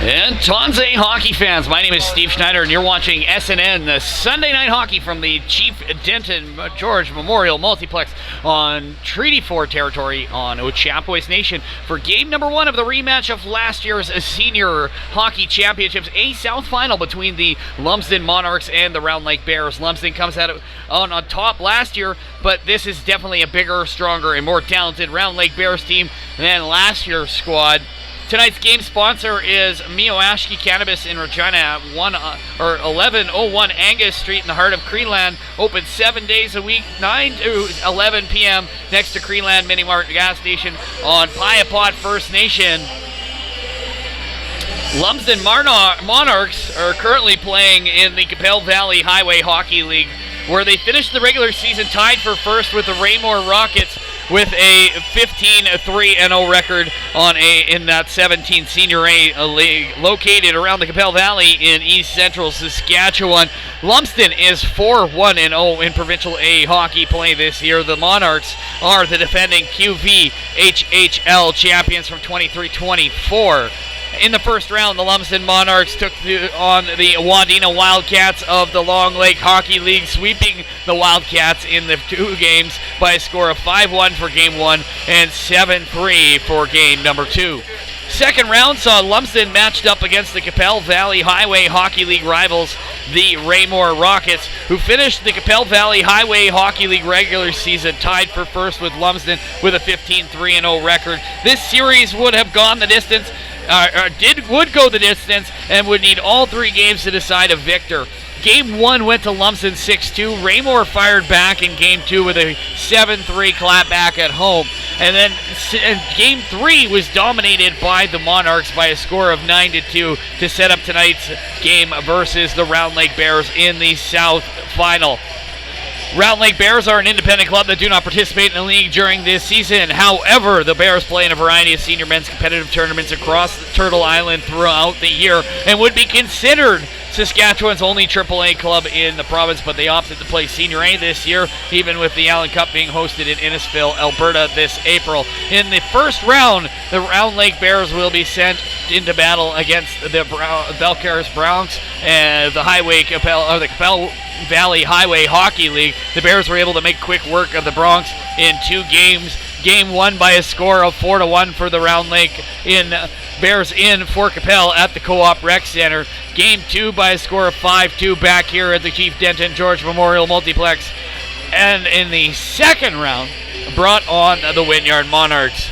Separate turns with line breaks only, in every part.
And Tonze hockey fans, my name is Steve Schneider, and you're watching SNN, the Sunday Night Hockey from the Chief Denton George Memorial Multiplex on Treaty 4 territory on Ochapowace Nation for game number 1 of the rematch of last year's Senior Hockey Championships, a South Final between the Lumsden Monarchs and the Round Lake Bears. Lumsden comes out on top last year, but this is definitely a bigger, stronger, and more talented Round Lake Bears team than last year's squad. Tonight's game sponsor is Mioashki Cannabis in Regina at 1101 Angus Street in the heart of Creeland. Open 7 days a week, 9 to 11 p.m. next to Creeland Mini Mart gas station on Piapot First Nation. Lumsden Monarchs are currentely playing in the Capel Valley Highway Hockey League, where they finished the regular season tied for first with the Raymore Rockets with a 15-3-0 record in that 17 Senior A league located around the Capel Valley in East Central Saskatchewan. Lumsden is 4-1-0 in Provincial A hockey play this year. The Monarchs are the defending QVHHL champions from 23-24. In the first round, the Lumsden Monarchs took on the Wadena Wildcats of the Long Lake Hockey League, sweeping the Wildcats in the 2 games by a score of 5-1 for game 1 and 7-3 for game number 2. Second round saw Lumsden matched up against the Capel Valley Highway Hockey League rivals, the Raymore Rockets, who finished the Capel Valley Highway Hockey League regular season tied for first with Lumsden with a 15-3-0 record. This series would have gone the distance, would go the distance, and would need all 3 games to decide a victor. Game 1 went to Lumsden 6-2. Raymore fired back in Game 2 with a 7-3 clapback at home. And then Game 3 was dominated by the Monarchs by a score of 9-2 to set up tonight's game versus the Round Lake Bears in the South Final. Round Lake Bears are an independent club that do not participate in the league during this season. However, the Bears play in a variety of senior men's competitive tournaments across Turtle Island throughout the year and would be considered Saskatchewan's only AAA club in the province, but they opted to play Senior A this year, even with the Allen Cup being hosted in Innisfil, Alberta this April. In the first round, the Round Lake Bears will be sent into battle against the Belcaris Bronx and the Capel Valley Highway Hockey League. The Bears were able to make quick work of the Bronx in 2 games. Game 1 by a score of 4-1 for the Round Lake Bears in Fort Capel at the Co-op Rec Center. Game 2 by a score of 5-2 back here at the Chief Denton George Memorial Multiplex. And in the second round, brought on the Wynyard Monarchs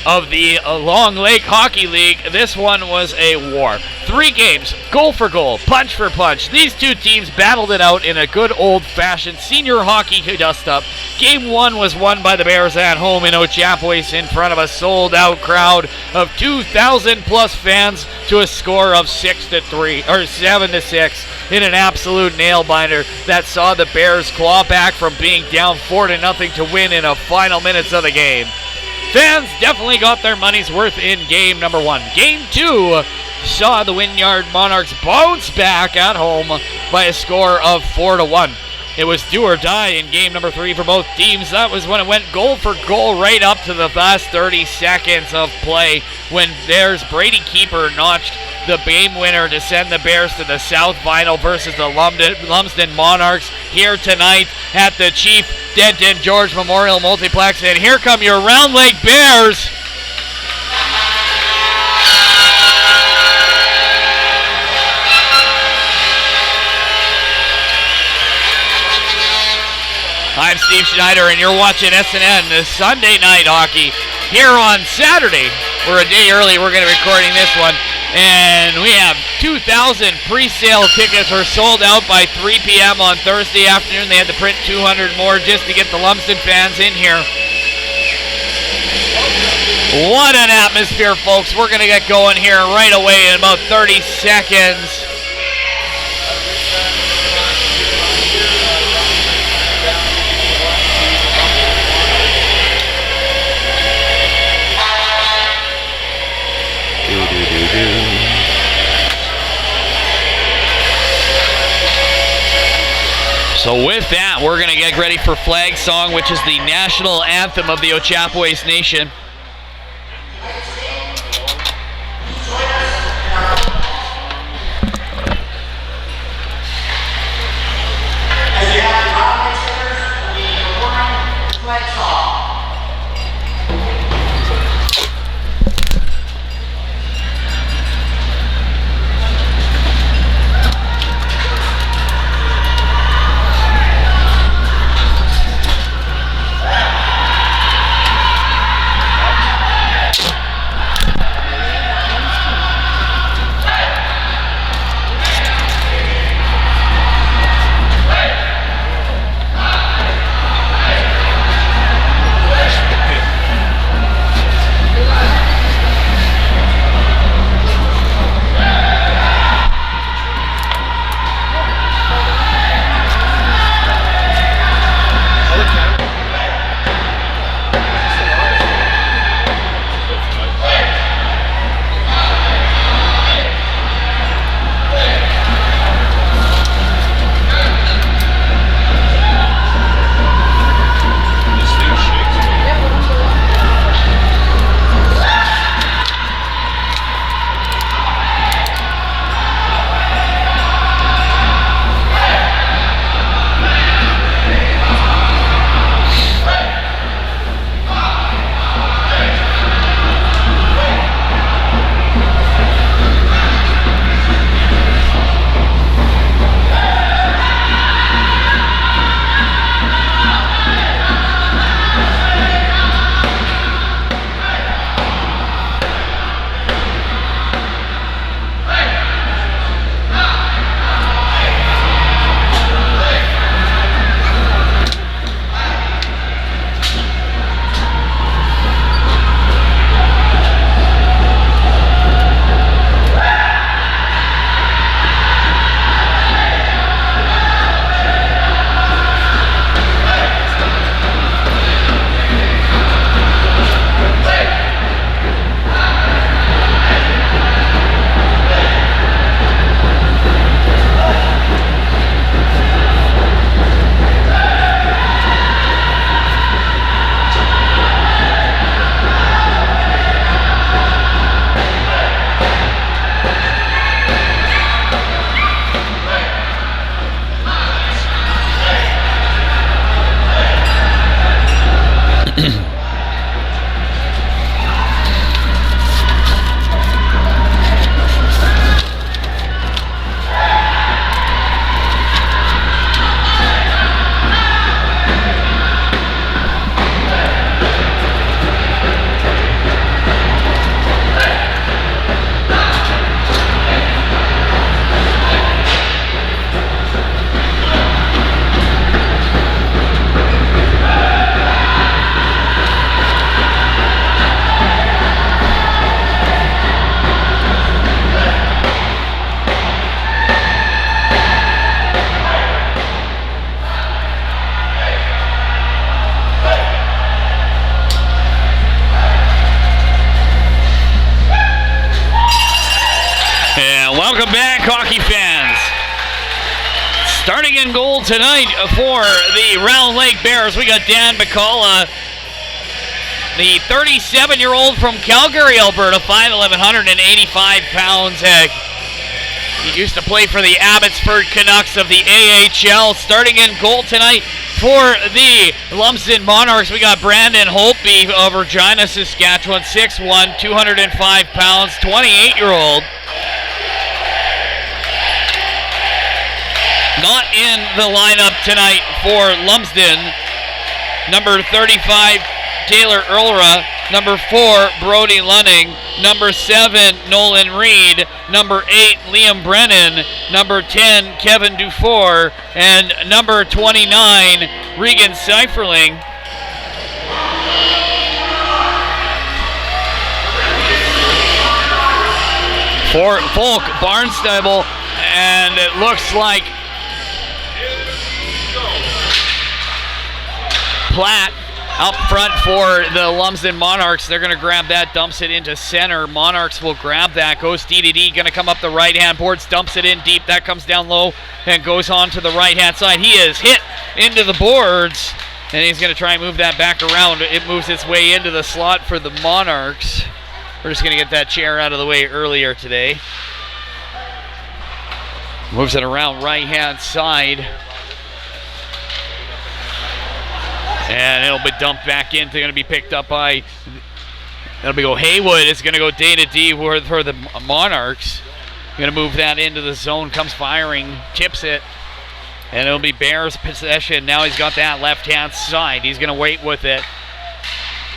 of the Long Lake Hockey League. This one was a war. 3 games, goal for goal, punch for punch. These 2 teams battled it out in a good old-fashioned senior hockey dust-up. Game 1 was won by the Bears at home in Ochapowace in front of a sold-out crowd of 2,000-plus fans to a score of 7-6 in an absolute nail-biter that saw the Bears claw back from being down 4-0 to win in the final minutes of the game. Fans definitely got their money's worth in game number 1. Game 2 saw the Wynyard Monarchs bounce back at home by a score of 4-1. It was do or die in game number 3 for both teams. That was when it went goal for goal right up to the last 30 seconds of play when Bears Brady Keeper notched the game winner to send the Bears to the South Final versus the Lumsden Monarchs here tonight at the Chief Denton George Memorial Multiplex. And here come your Round Lake Bears. I'm Steve Schneider, and you're watching SNN, the Sunday Night Hockey, here on Saturday. We're a day early. We're going to be recording this one. And we have 2,000 pre-sale tickets were sold out by 3 p.m. on Thursday afternoon. They had to print 200 more just to get the Lumsden fans in here. What an atmosphere, folks. We're going to get going here right away in about 30 seconds. So with that, we're going to get ready for Flag Song, which is the national anthem of the Ochapowace Nation.
As you have the Broadway singers, we perform Flag Song.
Welcome back, hockey fans. Starting in goal tonight for the Round Lake Bears, we got Dan McCullough, the 37-year-old from Calgary, Alberta, 5'11", 185 pounds. He used to play for the Abbotsford Canucks of the AHL. Starting in goal tonight for the Lumsden Monarchs, we got Brandon Holtby of Regina, Saskatchewan, 6'1", 205 pounds, 28-year-old. Not in the lineup tonight for Lumsden. Number 35, Taylor Earlra. Number 4, Brody Lunning. Number 7, Nolan Reed. Number 8, Liam Brennan. Number 10, Kevin Dufour. And number 29, Regan Seiferling. For Folk Barnstable, and it looks like Platt Up front for the Lumsden Monarchs. They're going to grab that, dumps it into center. Monarchs will grab that, goes D. Going to come up the right-hand boards, dumps it in deep. That comes down low and goes on to the right-hand side. He is hit into the boards, and he's going to try and move that back around. It moves its way into the slot for the Monarchs. We're just going to get that chair out of the way earlier today. Moves it around right-hand side. And it'll be dumped back in. They're going to be picked up by, it'll be go Haywood. It's going to go D for the Monarchs. Going to move that into the zone. Comes firing, chips it. And it'll be Bears possession. Now he's got that left-hand side. He's going to wait with it.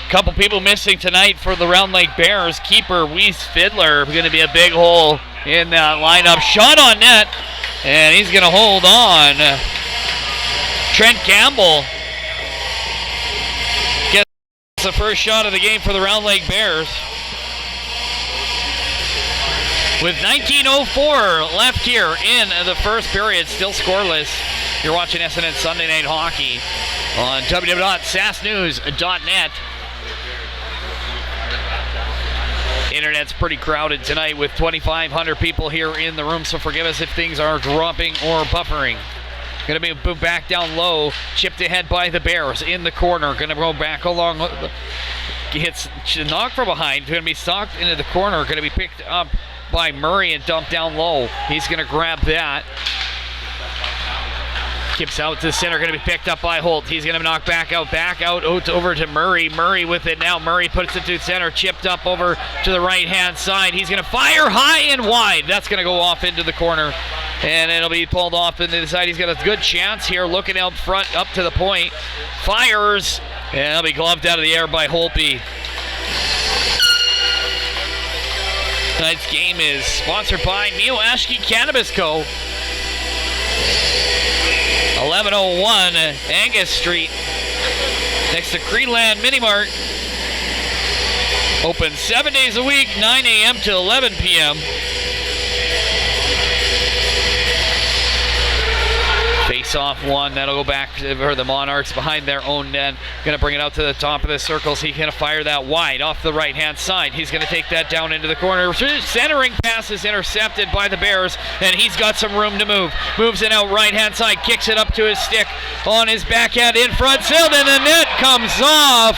Couple people missing tonight for the Round Lake Bears. Keeper Weiss Fiddler going to be a big hole in that lineup. Shot on net. And he's going to hold on. Trent Campbell the first shot of the game for the Round Lake Bears. With 19:04 left here in the first period, still scoreless. You're watching SNN Sunday Night Hockey on www.sasknews.net. Internet's pretty crowded tonight with 2,500 people here in the room, so forgive us if things are dropping or buffering. Going to be moved back down low, chipped ahead by the Bears in the corner. Going to go back along, hits knocked from behind. Going to be socked into the corner. Going to be picked up by Murray and dumped down low. He's going to grab that. Kips out to center. Going to be picked up by Holt. He's going to knock back out over to Murray. Murray with it now. Murray puts it to center, chipped up over to the right-hand side. He's going to fire high and wide. That's going to go off into the corner. And it'll be pulled off into the side. He's got a good chance here, looking out front, up to the point. Fires, and it'll be gloved out of the air by Holtby. Tonight's game is sponsored by Mio-Ashke Cannabis Co. 1101 Angus Street, next to Greenland Mini Mart. Open 7 days a week, 9 a.m. to 11 p.m. Face-off one, that'll go back for the Monarchs behind their own net. Going to bring it out to the top of the circles. He's going to fire that wide off the right-hand side. He's going to take that down into the corner. Centering pass is intercepted by the Bears, and he's got some room to move. Moves it out right-hand side, kicks it up to his stick on his backhand in front. Sailed, and the net comes off.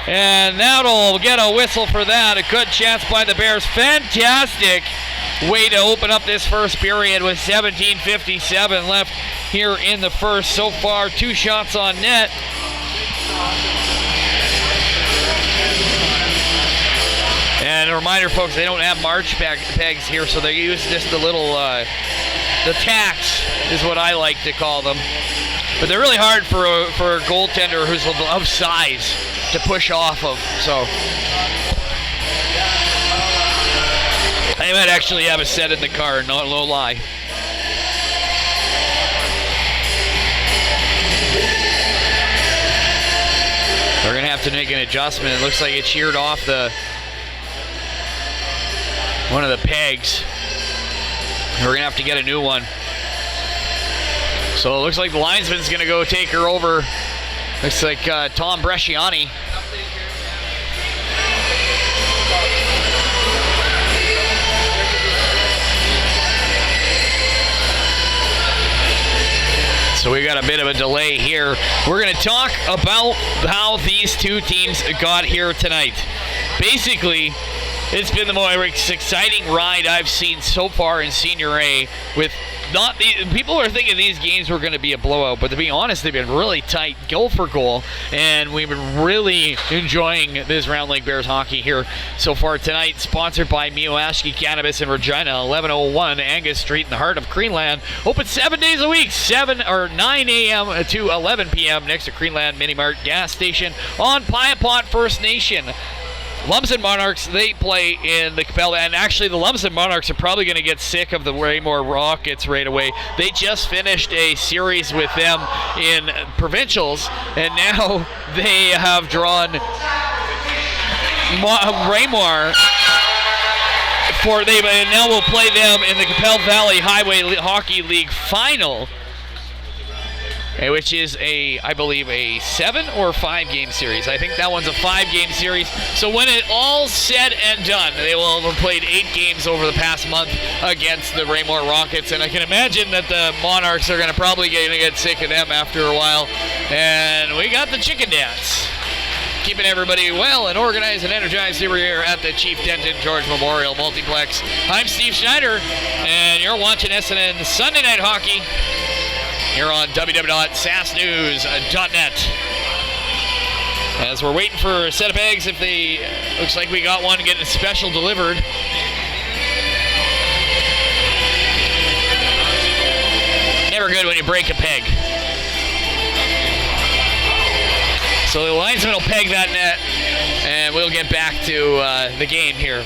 And that'll get a whistle for that. A good chance by the Bears. Fantastic way to open up this first period with 17:57 left here in the first. So far, 2 shots on net. And a reminder, folks, they don't have march pegs here, so they use just the little, the tacks is what I like to call them. But they're really hard for a goaltender who's of size to push off of, so. I might actually have a set in the car, no lie. We're going to have to make an adjustment. It looks like it sheared off one of the pegs. We're going to have to get a new one. So it looks like the linesman's going to go take her over. Looks like Tom Bresciani. So we got a bit of a delay here. We're going to talk about how these two teams got here tonight. Basically, it's been the most exciting ride I've seen so far in Senior A. With not the people are thinking these games were going to be a blowout, but to be honest, they've been really tight, goal for goal, and we've been really enjoying this Round Lake Bears hockey here so far tonight. Sponsored by Mio-Ashke Cannabis in Regina, 1101 Angus Street in the heart of Greenland. Open 7 days a week, 9 a.m. to 11 p.m. next to Greenland Mini Mart gas station on Piapot First Nation. Lumsden Monarchs, they play in the Capella, and actually the Lumsden Monarchs are probably going to get sick of the Raymore Rockets right away. They just finished a series with them in provincials, and now they have drawn Raymore and now we'll play them in the Capel Valley Highway Hockey League final. which is I believe a 7 or 5 game series. I think that one's a 5 game series. So when it all said and done, they will have played 8 games over the past month against the Raymore Rockets, and I can imagine that the Monarchs are going to probably get sick of them after a while. And we got the chicken dance, keeping everybody well and organized and energized here at the Chief Denton George Memorial Multiplex. I'm Steve Schneider, and you're watching SNN Sunday Night Hockey here on www.sasknews.net. As we're waiting for a set of eggs, looks like we got one getting a special delivered. Never good when you break a peg. So the linesman will peg that net, and we'll get back to the game here.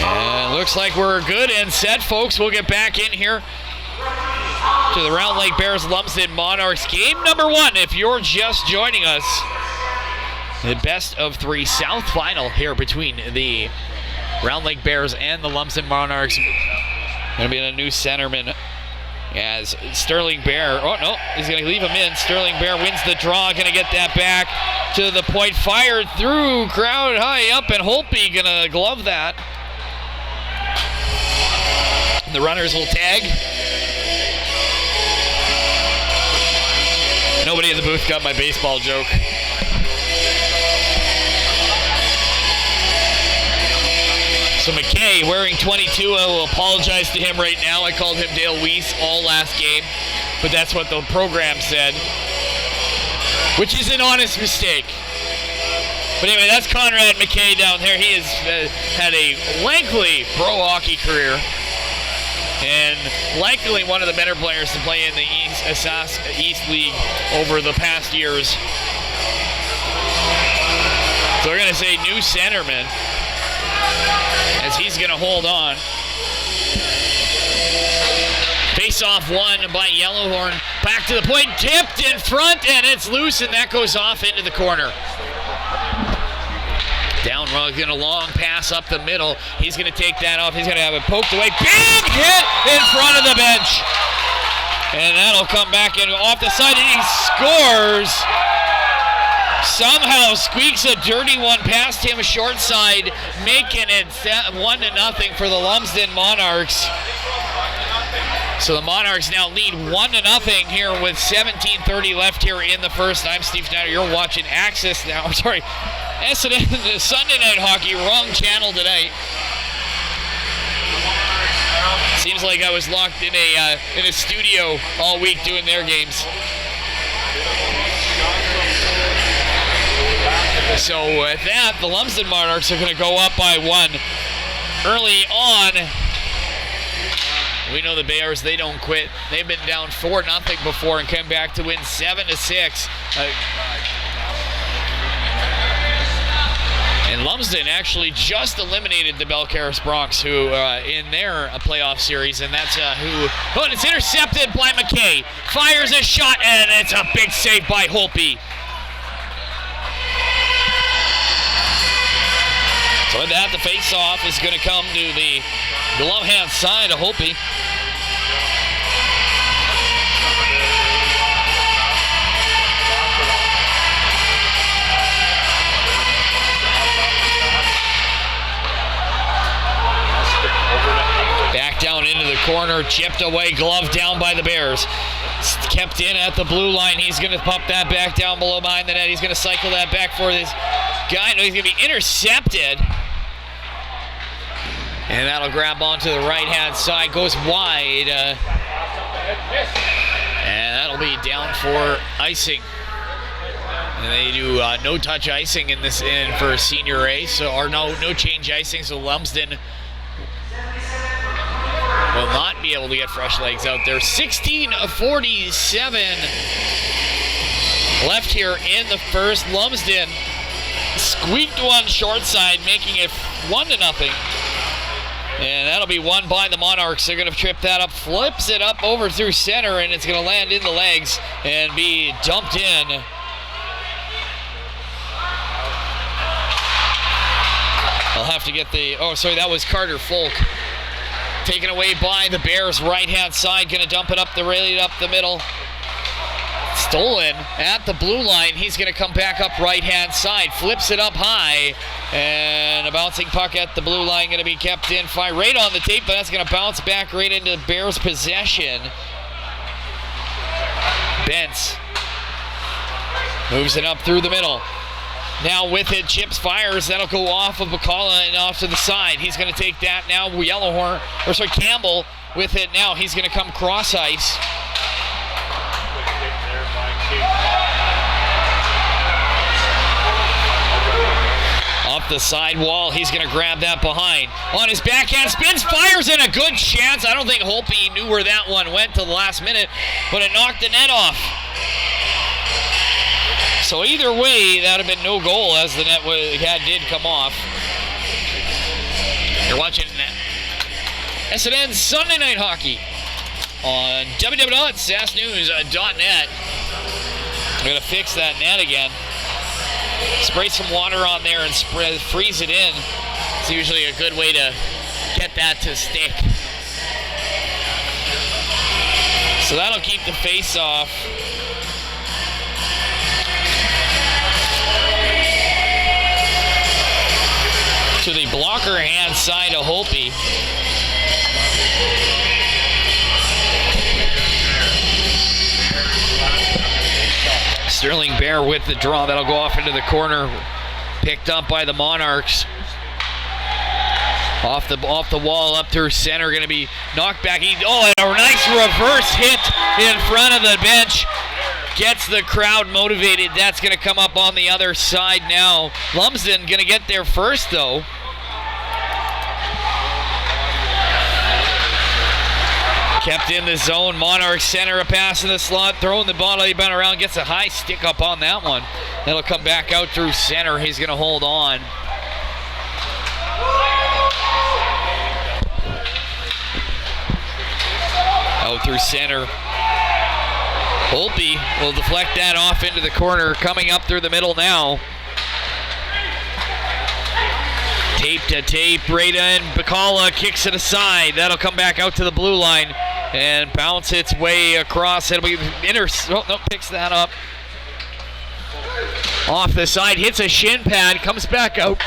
And looks like we're good and set, folks. We'll get back in here to the Round Lake Bears Lumsden Monarchs game number 1. If you're just joining us, the best of 3 South final here between the Round Lake Bears and the Lumsden Monarchs. Going to be a new centerman as Sterling Bear, oh no, he's going to leave him in. Sterling Bear wins the draw, going to get that back to the point, fired through, crowd high up, and Holtby going to glove that. The runners will tag. Nobody in the booth got my baseball joke. So McKay, wearing 22, I will apologize to him right now. I called him Dale Weiss all last game, but that's what the program said, which is an honest mistake. But anyway, that's Conrad McKay down there. He has had a lengthy pro hockey career, and likely one of the better players to play in the Sask East League over the past years. So we're going to say new centerman, as he's going to hold on. Face-off won by Yellowhorn. Back to the point, tipped in front, and it's loose, and that goes off into the corner. Down rug, and a long pass up the middle. He's going to take that off. He's going to have it poked away. Big hit in front of the bench. And that'll come back in off the side, and he scores. Somehow squeaks a dirty one past him, short side, making it 1-0 for the Lumsden Monarchs. So the Monarchs now lead 1-0 here with 17:30 left here in the first. I'm Steve Schneider. You're watching Access now. Sorry, SNN Sunday Night Hockey. Wrong channel tonight. Seems like I was locked in a studio all week doing their games. So with that, the Lumsden Monarchs are going to go up by 1 early on. We know the Bears, they don't quit. They've been down 4-0 before and came back to win 7-6. And Lumsden actually just eliminated the Belcaris Bronx, who in their playoff series, and that's who. Oh, and it's intercepted by McKay. Fires a shot, and it's a big save by Holtby. So with that, the face-off is going to come to the glove-hand side of Holtby. Back down into the corner, chipped away, glove down by the Bears. Kept in at the blue line. He's going to pump that back down below behind the net. He's going to cycle that back for this guy. No, he's going to be intercepted. And that'll grab onto the right-hand side, goes wide. And that'll be down for icing. And they do no-touch icing in this for Senior A, or no change icing, so Lumsden will not be able to get fresh legs out there. 16:47 left here in the first. Lumsden squeaked one short side, making it 1-0. And that'll be won by the Monarchs. They're going to trip that up, flips it up over through center, and it's going to land in the legs and be dumped in. I'll have to get the, that was Carter Folk. Taken away by the Bears, right-hand side, going to dump it up the middle. Stolen at the blue line. He's going to come back up right-hand side, flips it up high, and a bouncing puck at the blue line going to be kept in. Fire right on the tape, but that's going to bounce back right into the Bears' possession. Bentz moves it up through the middle. Now with it, Chips fires. That'll go off of Bacala and off to the side. He's going to take that now. Campbell with it now. He's going to come cross ice. Off the side wall, he's going to grab that behind. On his backhand, spins, fires in a good chance. I don't think Holpe knew where that one went till the last minute, but it knocked the net off. So either way, that would have been no goal as the net did come off. You're watching SNN Sunday Night Hockey on www.sasknews.net. I'm going to fix that net again. Spray some water on there and freeze it in. It's usually a good way to get that to stick. So that'll keep the face off. To the blocker hand side of Holpe. Sterling Bear with the draw. That'll go off into the corner. Picked up by the Monarchs. Off the wall up through center. Going to be knocked back. And a nice reverse hit in front of the bench. Gets the crowd motivated. That's going to come up on the other side now. Lumsden going to get there first, though. Kept in the zone. Monarchs center a pass in the slot. Throwing the ball around. Gets a high stick up on that one. That'll come back out through center. He's going to hold on. Out through center. Holpe will deflect that off into the corner. Coming up through the middle now. Tape to tape. Right in. Bacala kicks it aside. That'll come back out to the blue line and bounce its way across. It'll be picks that up. Off the side. Hits a shin pad. Comes back out.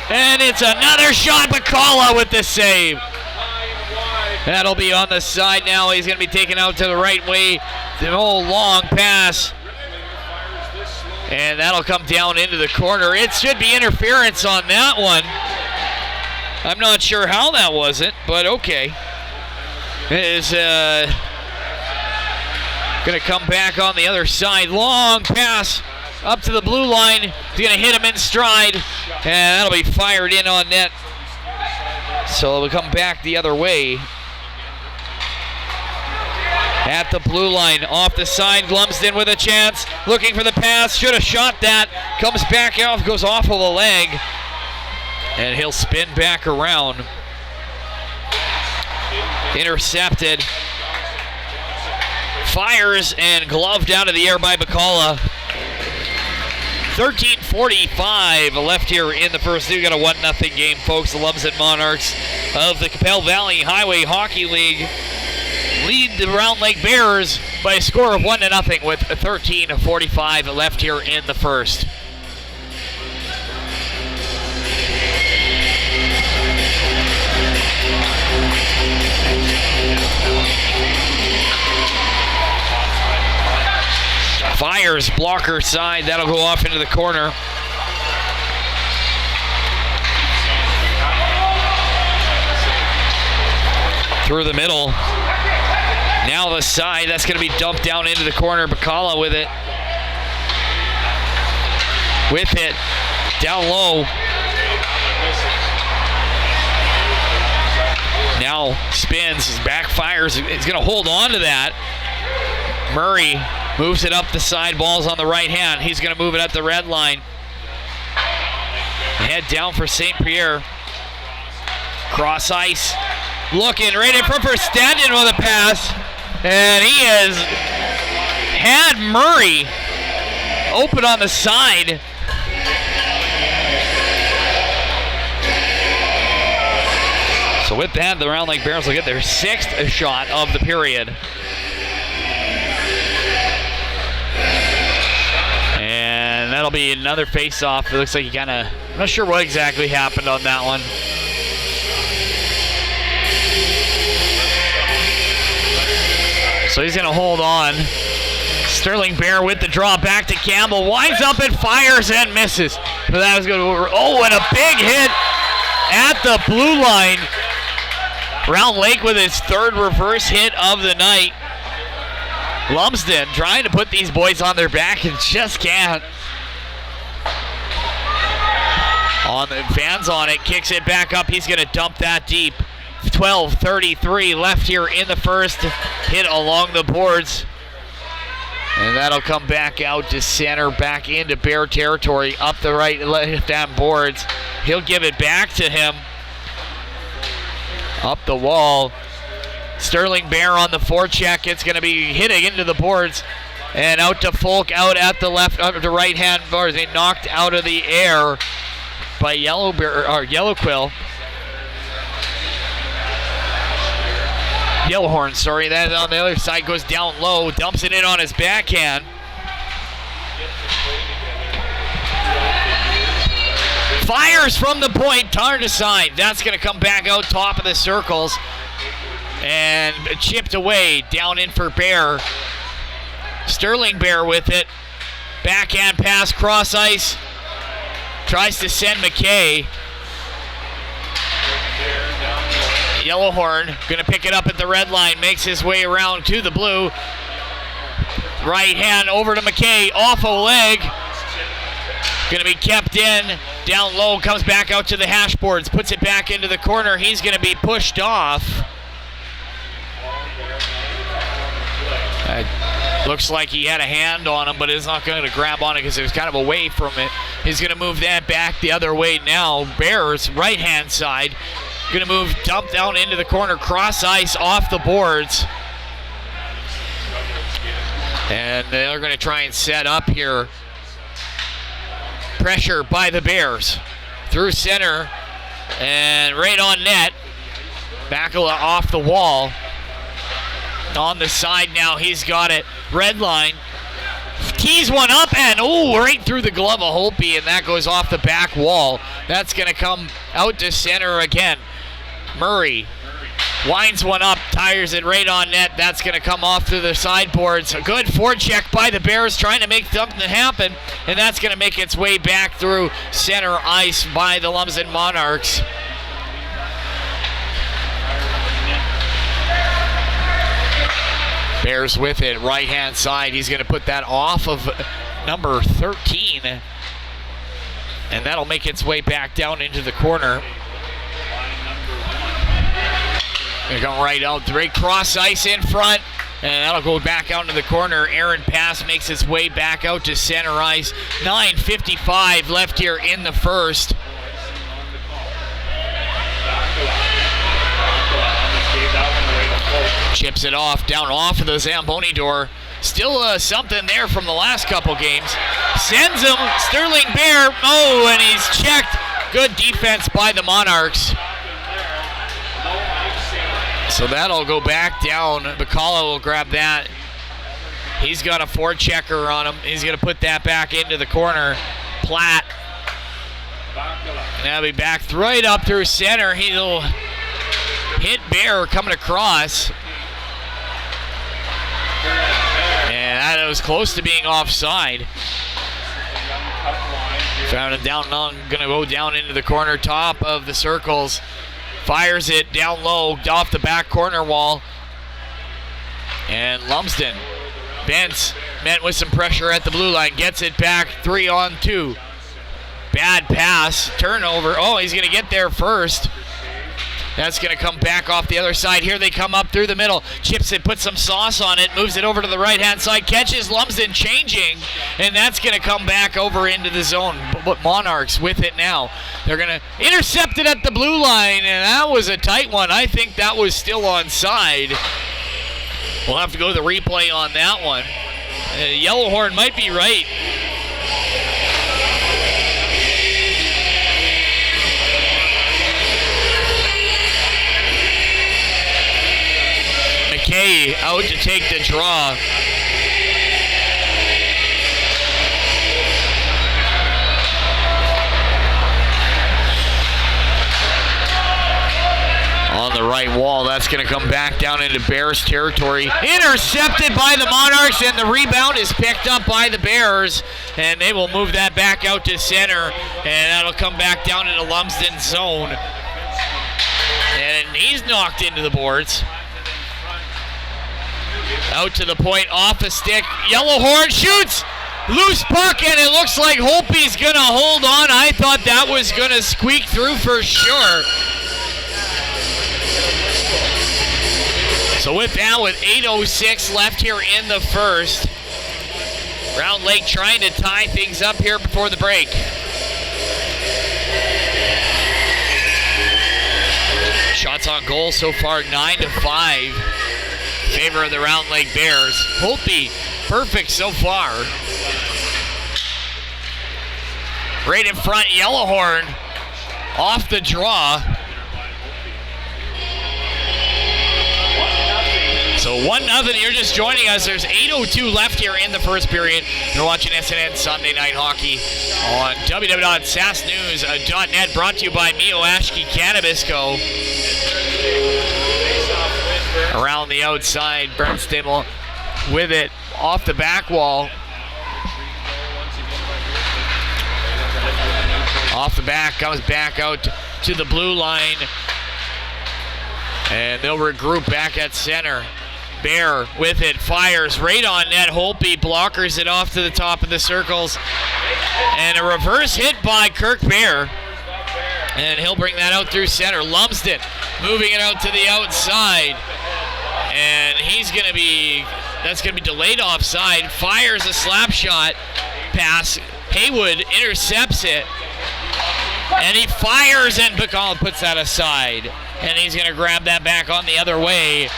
And it's another shot. Bacala with the save. That'll be on the side now. He's going to be taken out to the right way. The whole long pass. And that'll come down into the corner. It should be interference on that one. I'm not sure how that wasn't, but okay. It is going to come back on the other side. Long pass up to the blue line. He's going to hit him in stride. And that'll be fired in on net. So it'll come back the other way. At the blue line, off the side, Lumsden with a chance, looking for the pass, should have shot that, comes back off, goes off of the leg, and he'll spin back around. Intercepted, fires, and gloved out of the air by Bacala. 13:45 left here in the first. We've got a 1-0 game, folks. The Lumsden Monarchs of the Capel Valley Highway Hockey League lead the Round Lake Bears by a score of 1-0 with 13:45 left here in the first. Fires, blocker side, that'll go off into the corner. Through the middle. Now the side, that's going to be dumped down into the corner. Bacala with it. With it. Down low. Now spins, backfires. He's going to hold on to that. Murray moves it up the side. Ball's on the right hand. He's going to move it at the red line. Head down for St. Pierre. Cross ice. Looking right in front for Stanton with a pass. And he has had Murray open on the side. So with that, the Round Lake Bears will get their 6th shot of the period. And that'll be another face-off. It looks like he kind of, I'm not sure what exactly happened on that one. So he's going to hold on. Sterling Bear with the draw back to Campbell. Winds up and fires and misses. But that was going to, oh, and a big hit at the blue line. Round Lake with his 3rd reverse hit of the night. Lumsden trying to put these boys on their back and just can't. On the fans on it, kicks it back up. He's going to dump that deep. 12:33 left here in the first. Hit along the boards. And that'll come back out to center, back into Bear territory, up the right left-hand boards. He'll give it back to him. Up the wall. Sterling Bear on the forecheck. It's going to be hitting into the boards. And out to Folk, out at the left, up to right-hand boards. They knocked out of the air by Yellow Quill. Yellowhorn, sorry. That on the other side goes down low, dumps it in on his backhand. Fires from the point, turned aside. That's going to come back out top of the circles. And chipped away, down in for Bear. Sterling Bear with it. Backhand pass, cross ice. Tries to send McKay. Yellowhorn going to pick it up at the red line, makes his way around to the blue. Right hand over to McKay, off a leg. Going to be kept in, down low, comes back out to the hash boards, puts it back into the corner. He's going to be pushed off. Looks like he had a hand on him, but is not going to grab on it because it was kind of away from it. He's going to move that back the other way now. Bears, right-hand side. Going to move, dump down into the corner, cross ice off the boards. And they're going to try and set up here. Pressure by the Bears. Through center and right on net. Bakula off the wall. On the side now, he's got it. Red line. Keys one up and right through the glove of Holtby, and that goes off the back wall. That's going to come out to center again. Murray winds one up, tires it right on net. That's going to come off through the sideboards. A good forecheck by the Bears trying to make something happen, and that's going to make its way back through center ice by the Lumsden Monarchs. Bears with it, right-hand side. He's going to put that off of number 13. And that'll make its way back down into the corner. Going to come right out. Great cross ice in front. And that'll go back out into the corner. Aaron Pass makes its way back out to center ice. 9:55 left here in the first. Chips it off, down off of the Zamboni door. Still something there from the last couple games. Sends him, Sterling Bear. Oh, and he's checked. Good defense by the Monarchs. So that'll go back down. Bacala will grab that. He's got a forechecker on him. He's going to put that back into the corner. Platt. And that'll be back right up through center. He'll hit Bear coming across. And that was close to being offside. Found it down, going to go down into the corner, top of the circles. Fires it down low, off the back corner wall. And Lumsden met with some pressure at the blue line, gets it back, 3-on-2. Bad pass, turnover. Oh, he's going to get there first. That's going to come back off the other side. Here they come up through the middle. Chips it, puts some sauce on it, moves it over to the right-hand side, catches Lumsden changing, and that's going to come back over into the zone. But Monarchs with it now. They're going to intercept it at the blue line, and that was a tight one. I think that was still onside. We'll have to go to the replay on that one. Yellowhorn might be right. McKay out to take the draw. On the right wall, that's going to come back down into Bears territory. Intercepted by the Monarchs, and the rebound is picked up by the Bears, and they will move that back out to center, and that'll come back down into Lumsden zone. And he's knocked into the boards. Out to the point, off a stick. Yellowhorn shoots! Loose puck, and it looks like Holtby's going to hold on. I thought that was going to squeak through for sure. So with that, with 8:06 left here in the first, Round Lake trying to tie things up here before the break. Shots on goal so far, 9-5. Favor of the Round Lake Bears. Holtby, perfect so far. Right in front, Yellowhorn off the draw. So 1-0, you're just joining us. There's 8:02 left here in the first period. You're watching SNN Sunday Night Hockey on www.sasknews.net, brought to you by Mio Ashke Cannabis Co. Around the outside, Bernstein with it off the back wall. Off the back, comes back out to the blue line. And they'll regroup back at center. Bear with it, fires right on net. Holtby blockers it off to the top of the circles. And a reverse hit by Kirk Bear. And he'll bring that out through center. Lumsden moving it out to the outside. And that's going to be delayed offside. Fires a slap shot pass. Haywood intercepts it. And he fires, and Bacall puts that aside. And he's going to grab that back on the other way.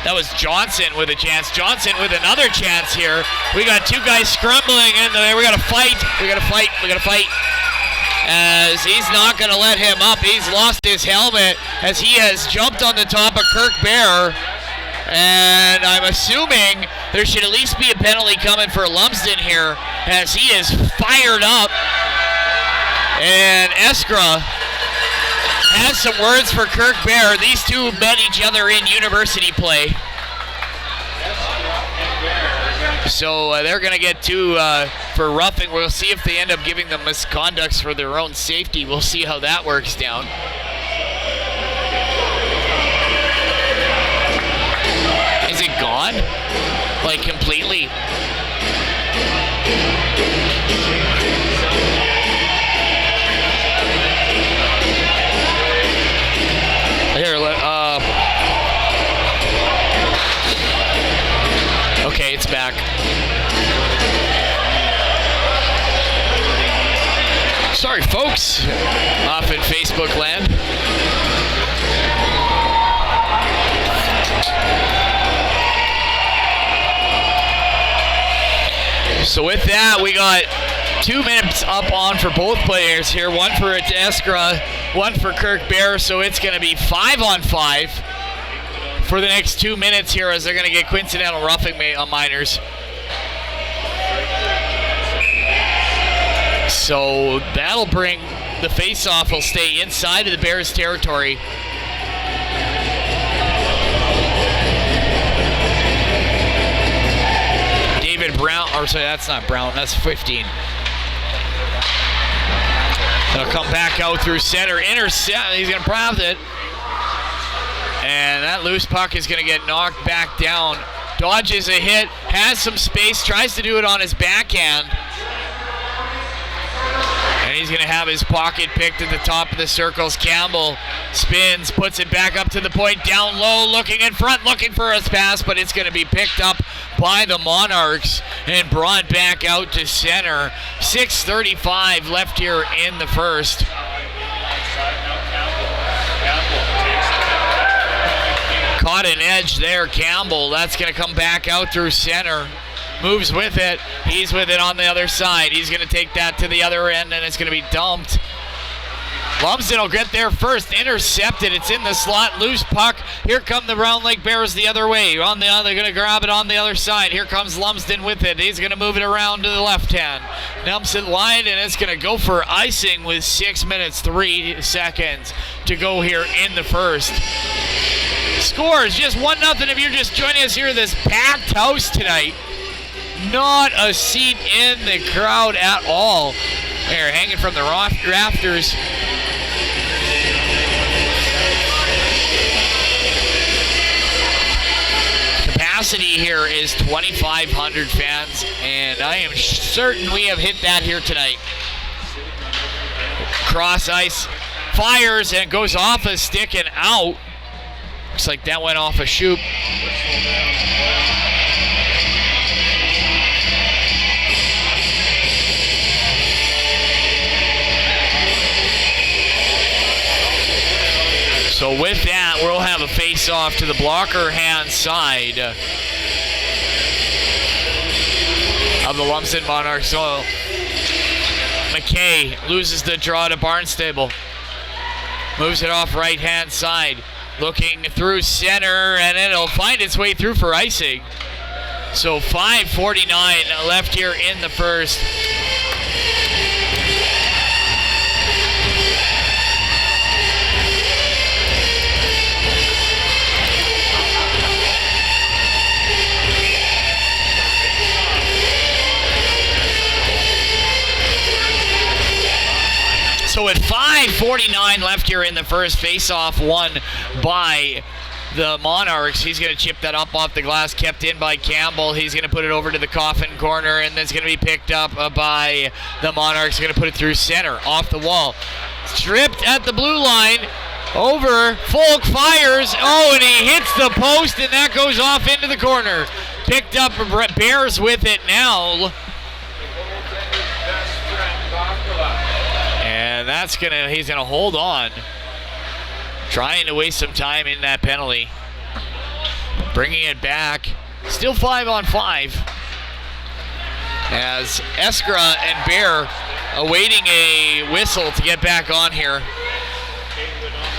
That was Johnson with a chance. Johnson with another chance here. We got two guys scrambling in there. We got to fight. As he's not going to let him up. He's lost his helmet as he has jumped on the top of Kirk Bear. And I'm assuming there should at least be a penalty coming for Lumsden here as he is fired up. And Eskra has some words for Kirk Bear. These two met each other in university play. So they're going to get two for roughing. We'll see if they end up giving them misconducts for their own safety. We'll see how that works down. Is it gone? Like completely? Here, okay, it's back. Sorry, folks, off in Facebook land. So with that, we got 2 minutes up on for both players here. One for Eskra, one for Kirk Bear. So it's going to be 5-on-5 for the next 2 minutes here as they're going to get coincidental roughing minors. So that'll bring the face-off will stay inside of the Bears territory. David Brown, or sorry, that's not Brown, that's 15. It'll come back out through center, intercept, he's going to prop it. And that loose puck is going to get knocked back down. Dodges a hit, has some space, tries to do it on his backhand. And he's going to have his pocket picked at the top of the circles. Campbell spins, puts it back up to the point, down low, looking in front, looking for his pass, but it's going to be picked up by the Monarchs and brought back out to center. 6:35 left here in the first. Caught an edge there, Campbell. That's going to come back out through center. Moves with it. He's with it on the other side. He's going to take that to the other end, and it's going to be dumped. Lumsden will get there first, intercepted. It's in the slot, loose puck. Here come the Round Lake Bears the other way. They're going to grab it on the other side. Here comes Lumsden with it. He's going to move it around to the left hand. Dumps it wide, and it's going to go for icing with 6 minutes, 3 seconds to go here in the first. Scores just 1-0 if you're just joining us here, this packed house tonight. Not a seat in the crowd at all. They're hanging from the rafters. Capacity here is 2,500 fans, and I am certain we have hit that here tonight. Cross ice, fires, and goes off a stick and out. Looks like that went off a shoot. So with that, we'll have a face-off to the blocker hand side of the Lumsden Monarchs. So McKay loses the draw to Barnstable. Moves it off right-hand side. Looking through center, and it'll find its way through for icing. So 5:49 left here in the first. So at 5:49 left here in the first, face-off won by the Monarchs. He's going to chip that up off the glass, kept in by Campbell. He's going to put it over to the coffin corner, and it's going to be picked up by the Monarchs. Going to put it through center, off the wall. Stripped at the blue line, over, Folk fires, and he hits the post, and that goes off into the corner. Picked up, Bears with it now. And he's gonna hold on, trying to waste some time in that penalty. Bringing it back, still 5-on-5. As Eskra and Bear awaiting a whistle to get back on here.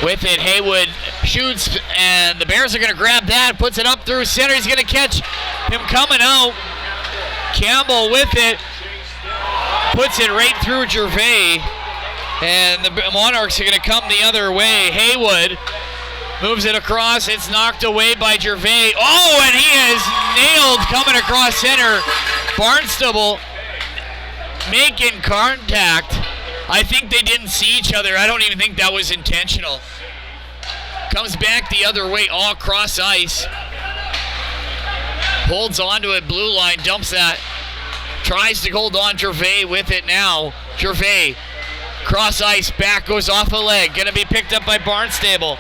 With it, Haywood shoots, and the Bears are gonna grab that, puts it up through center. He's gonna catch him coming out. Campbell with it, puts it right through Gervais. And the Monarchs are going to come the other way. Haywood moves it across. It's knocked away by Gervais. And he is nailed coming across center. Barnstable making contact. I think they didn't see each other. I don't even think that was intentional. Comes back the other way, all cross ice. Holds onto it, blue line, dumps that. Tries to hold on, Gervais with it now. Gervais. Cross ice, back, goes off a leg. Going to be picked up by Barnstable.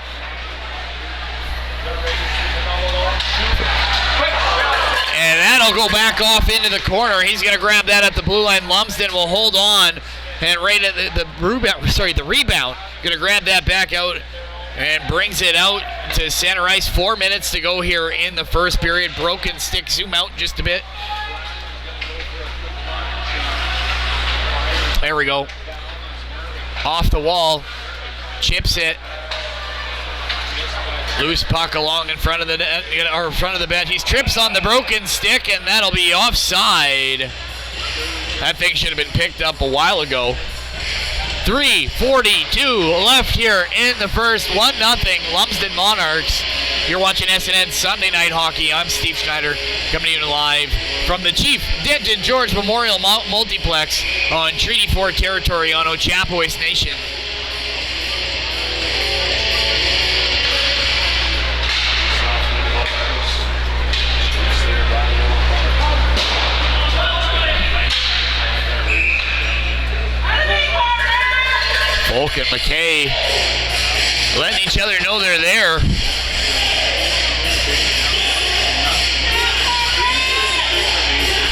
And that'll go back off into the corner. He's going to grab that at the blue line. Lumsden will hold on. And right at the rebound. Going to grab that back out and brings it out to center ice. 4 minutes to go here in the first period. Broken stick, zoom out just a bit. There we go. Off the wall, chips it. Loose puck along in front of the net, or in front of the bench. He trips on the broken stick, and that'll be offside. That thing should have been picked up a while ago. 3:42 left here in the first. 1-0 Lumsden Monarchs. You're watching SNN Sunday Night Hockey. I'm Steve Schneider, coming to you live from the Chief Denton George Memorial Multiplex on Treaty 4 territory on Ochapowace Nation. Folk and McKay letting each other know they're there.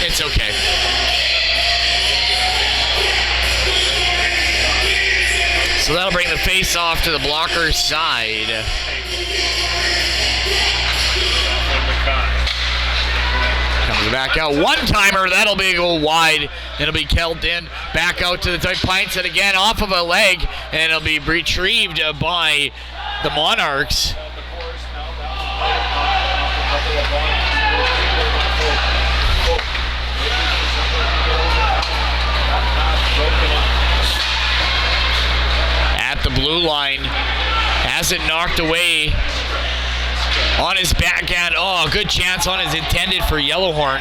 It's okay. So that'll bring the face off to the blocker's side. Comes Back out, one-timer, that'll be go wide. It'll be held in, back out to the tight pints, and again off of a leg, and it'll be retrieved by the Monarchs. At the blue line, has it knocked away. On his backhand, oh, good chance on his intended for Yellowhorn.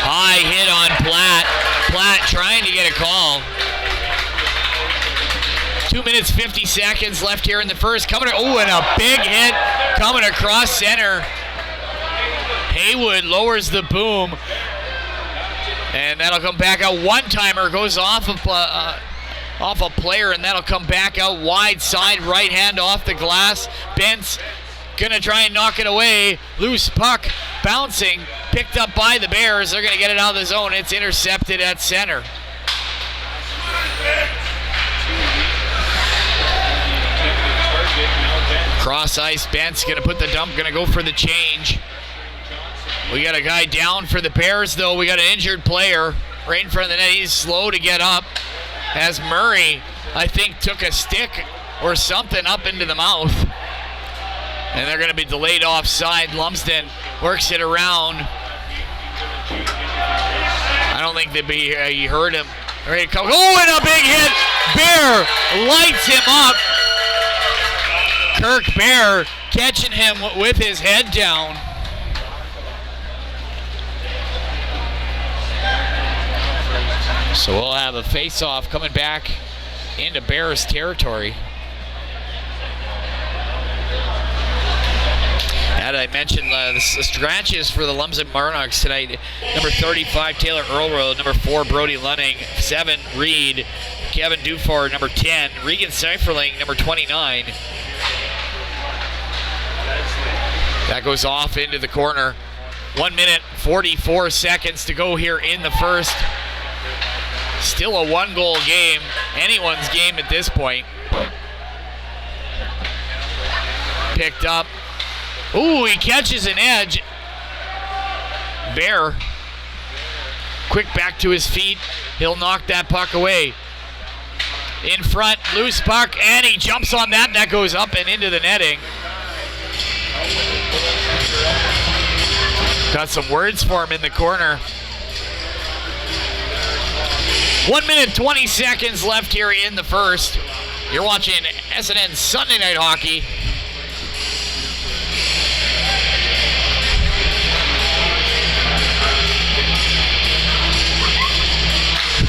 High hit on Platt. Platt trying to get a call. 2 minutes, 50 seconds left here in the first. Coming, oh, and a big hit coming across center. Haywood lowers the boom. And that'll come back out. One-timer goes off of a player, and that'll come back out wide side, right hand off the glass. Bent's gonna try and knock it away. Loose puck bouncing, picked up by the Bears. They're gonna get it out of the zone. It's intercepted at center. Cross ice, Bent's gonna put the dump, gonna go for the change. We got a guy down for the Bears though. We got an injured player right in front of the net. He's slow to get up. As Murray, I think, took a stick or something up into the mouth. And they're going to be delayed offside. Lumsden works it around. I don't think he heard him. Ready to come. Oh, and a big hit. Bear lights him up. Kirk Bear catching him with his head down. So we'll have a face-off coming back into Bears territory. And I mentioned the scratches for the Lumsden Monarchs tonight. Number 35, Taylor Earlroyd. Number 4, Brody Lunning. 7, Reed. Kevin Duford, number 10. Regan Seiferling, number 29. That goes off into the corner. 1 minute, 44 seconds to go here in the first. Still a one-goal game, anyone's game at this point. Picked up. Ooh, he catches an edge. Bear, quick back to his feet. He'll knock that puck away. In front, loose puck, and he jumps on that. That goes up and into the netting. Got some words for him in the corner. 1 minute, 20 seconds left here in the first. You're watching SNN Sunday Night Hockey.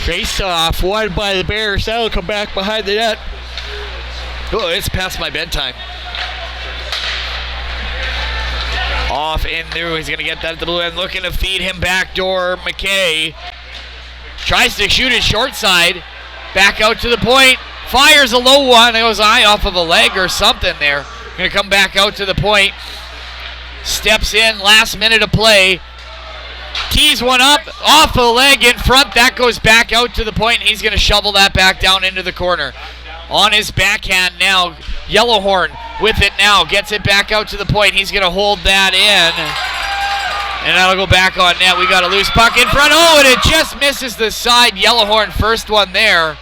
Face off, won by the Bears. That'll come back behind the net. Oh, it's past my bedtime. Off in through. He's going to get that at the blue end. Looking to feed him backdoor. McKay tries to shoot it short side. Back out to the point. Fires a low one. It goes eye off of a leg or something there. Going to come back out to the point. Steps in. Last minute of play. Tees one up. Off the leg in front. That goes back out to the point. He's going to shovel that back down into the corner. On his backhand now. Yellowhorn with it now. Gets it back out to the point. He's going to hold that in. And that'll go back on net. We got a loose puck in front. Oh, and it just misses the side. Yellowhorn first one there.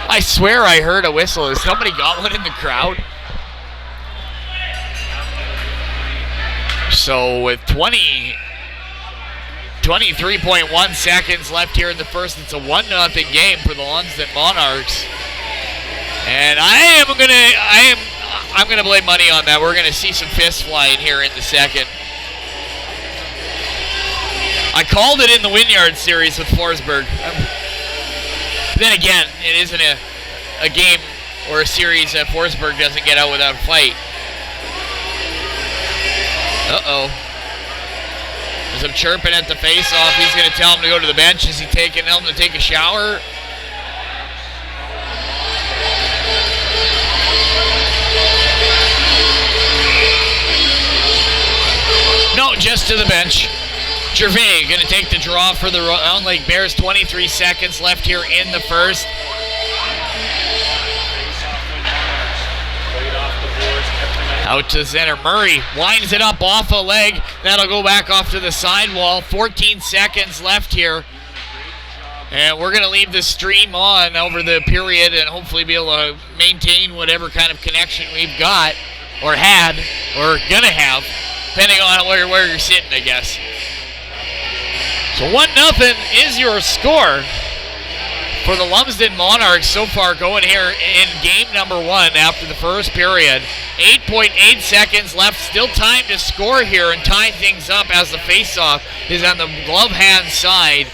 I swear I heard a whistle. Has somebody got one in the crowd? So with 23.1 seconds left here in the first, it's a 1-0 game for the Lumsden Monarchs. And I'm gonna blame money on that. We're gonna see some fists flying here in the second. I called it in the Wynyard series with Forsberg. Then again, it isn't a game or a series that Forsberg doesn't get out without a fight. Uh-oh. There's some chirping at the face-off. He's going to tell him to go to the bench. Is he taking him to take a shower? No, just to the bench. Gervais going to take the draw for the Round Lake Bears. 23 seconds left here in the first. Out to center. Murray winds it up off a leg. That'll go back off to the sidewall. 14 seconds left here. And we're going to leave the stream on over the period and hopefully be able to maintain whatever kind of connection we've got or had or going to have, depending on where you're sitting, I guess. So 1-0 is your score for the Lumsden Monarchs so far going here in game number 1 after the first period. 8.8 seconds left. Still time to score here and tie things up as the faceoff is on the glove hand side.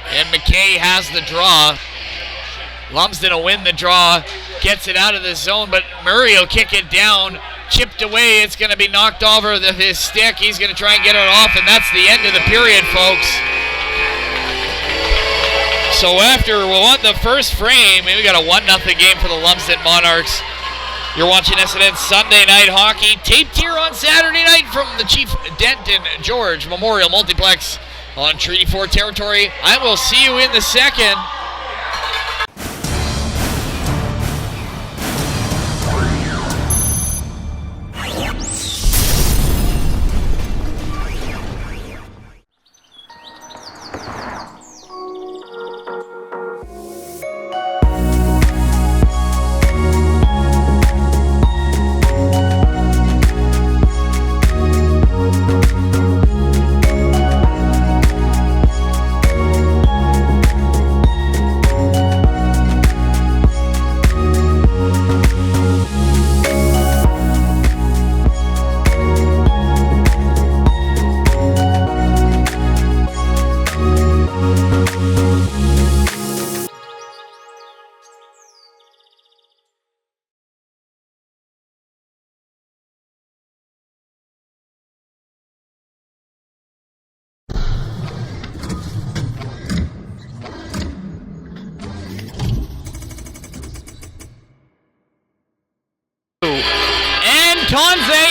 And McKay has the draw. Lumsden will win the draw. Gets it out of the zone, but Murray will kick it down. Chipped away. It's going to be knocked over his stick. He's going to try and get it off, and that's the end of the period, folks. So after we won the first frame, we got a 1-0 game for the Lumsden Monarchs. You're watching SNN Sunday Night Hockey, taped here on Saturday night from the Chief Denton George Memorial Multiplex on Treaty 4 territory. I will see you in the second.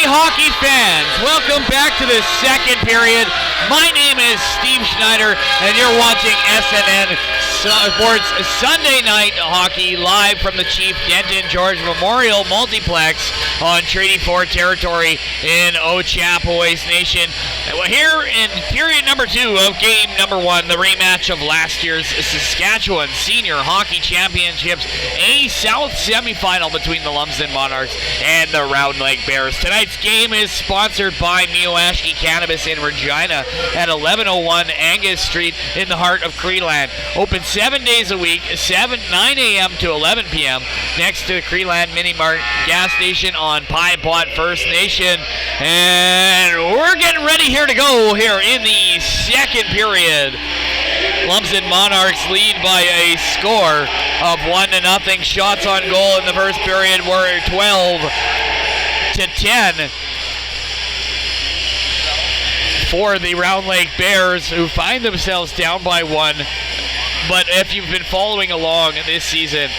Hockey fans, welcome back to the second period. My name is Steve Schneider, and you're watching SNN Sports Sunday Night Hockey live from the Chief Denton George Memorial Multiplex on Treaty 4 territory in Ochapowace Nation. Here in period number 2 of game number 1, the rematch of last year's Saskatchewan Senior Hockey Championships, a South semifinal between the Lumsden Monarchs and the Round Lake Bears. Tonight's game is sponsored by Mioashki Cannabis in Regina at 1101 Angus Street in the heart of Creeland. Open 7 days a week, 9 a.m. to 11 p.m. next to the Creeland Mini Mart gas station on Pine Pot First Nation. And we're getting ready here to go here in the second period. Lumsden Monarchs lead by a score of 1-0. Shots on goal in the first period were 12-10 for the Round Lake Bears, who find themselves down by 1. But if you've been following along this season,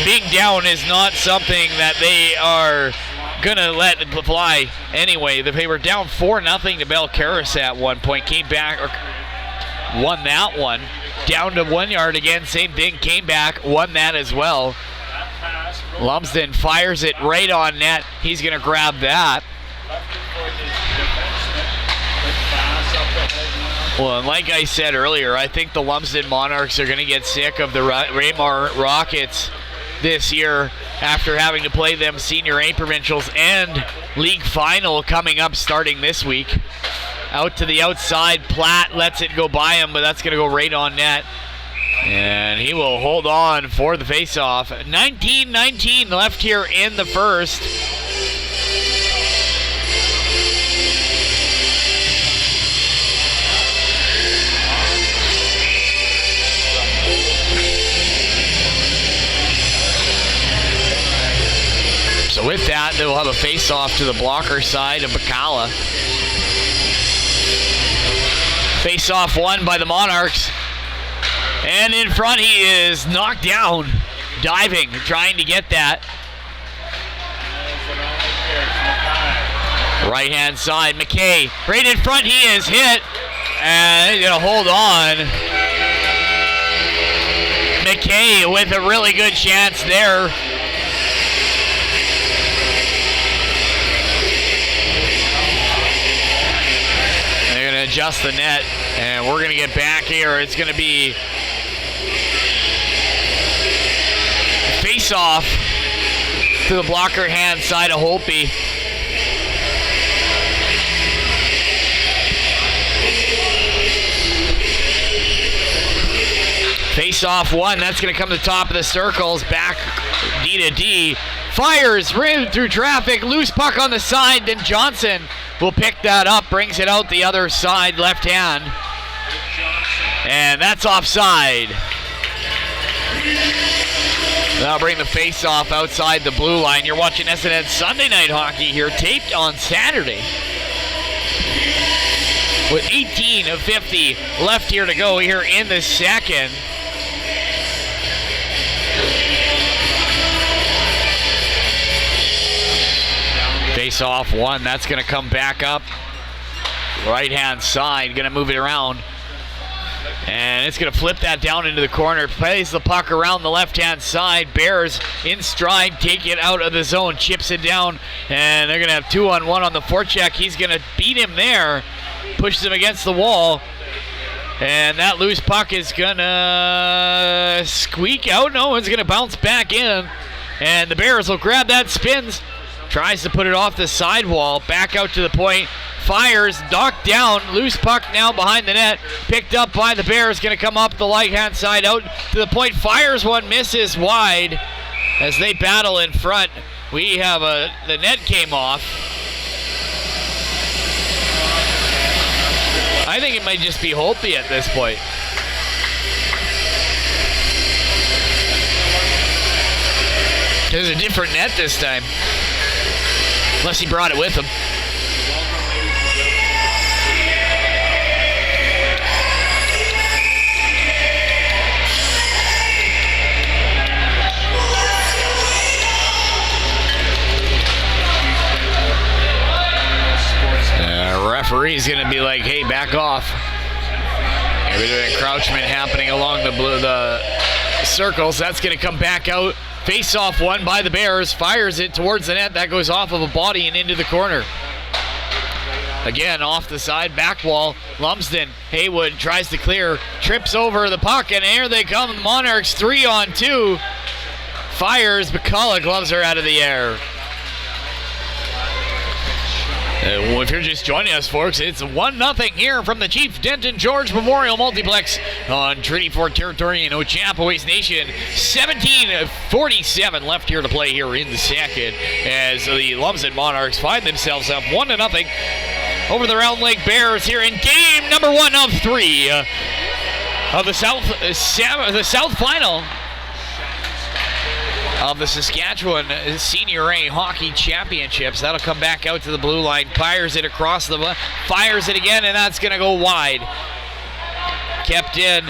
being down is not something that they are gonna let fly anyway. They were down 4-0 to Belcaris at one point, came back, or won that one, down to 1 yard again, same thing, came back, won that as well. Lumsden fires it right on net. He's gonna grab that. Well, and like I said earlier, I think the Lumsden Monarchs are going to get sick of the Raymar Rockets this year after having to play them Senior A Provincials and League Final coming up starting this week. Out to the outside, Platt lets it go by him, but that's going to go right on net. And he will hold on for the faceoff. 19-19 left here in the first. So with that, they will have a face-off to the blocker side of Bacala. Face-off won by the Monarchs. And in front, he is knocked down, diving, trying to get that. Right-hand side, McKay. Right in front, he is hit. And he's going to hold on. McKay with a really good chance there. adjust the net, and we're going to get back here. It's going to be face-off to the blocker hand side of Holtby. Face-off one, that's going to come to the top of the circles, back D to D. Fires, rim through traffic, loose puck on the side, then Johnson will pick that up, brings it out the other side, left hand. And that's offside. That'll bring the face-off outside the blue line. You're watching SNN Sunday Night Hockey here, taped on Saturday. With 18 of 50 left here to go here in the second. Face-off one, that's going to come back up. Right-hand side, going to move it around. And it's going to flip that down into the corner. Plays the puck around the left-hand side. Bears in stride, take it out of the zone, chips it down. And they're going to have 2-on-1 on the forecheck. He's going to beat him there. Pushes him against the wall. And that loose puck is going to squeak out. No, it's going to bounce back in. And the Bears will grab that, spins. Tries to put it off the sidewall. Back out to the point. Fires, knocked down, loose puck now behind the net, picked up by the Bears, going to come up the right-hand side, out to the point, fires one, misses wide as they battle in front. We have the net came off. I think it might just be Holtby at this point. There's a different net this time. Unless he brought it with him. Referee's going to be like, hey, back off. A bit of encroachment happening along the circles. That's going to come back out. Face-off one by the Bears. Fires it towards the net. That goes off of a body and into the corner. Again, off the side, back wall. Lumsden, Haywood tries to clear. Trips over the puck, and here they come. The Monarchs 3-on-2. Fires. McCullough, gloves are out of the air. If you're just joining us, folks, it's 1-0 here from the Chief Denton George Memorial Multiplex on Treaty 4 territory in Ochapowace Nation. 17:47 left here to play here in the second as the Lumsden Monarchs find themselves up 1-0 over the Round Lake Bears here in game number 1 of 3 of the South Final of the Saskatchewan Senior A Hockey Championships. That'll come back out to the blue line. Fires it across the... Fires it again, and that's going to go wide. Kept in.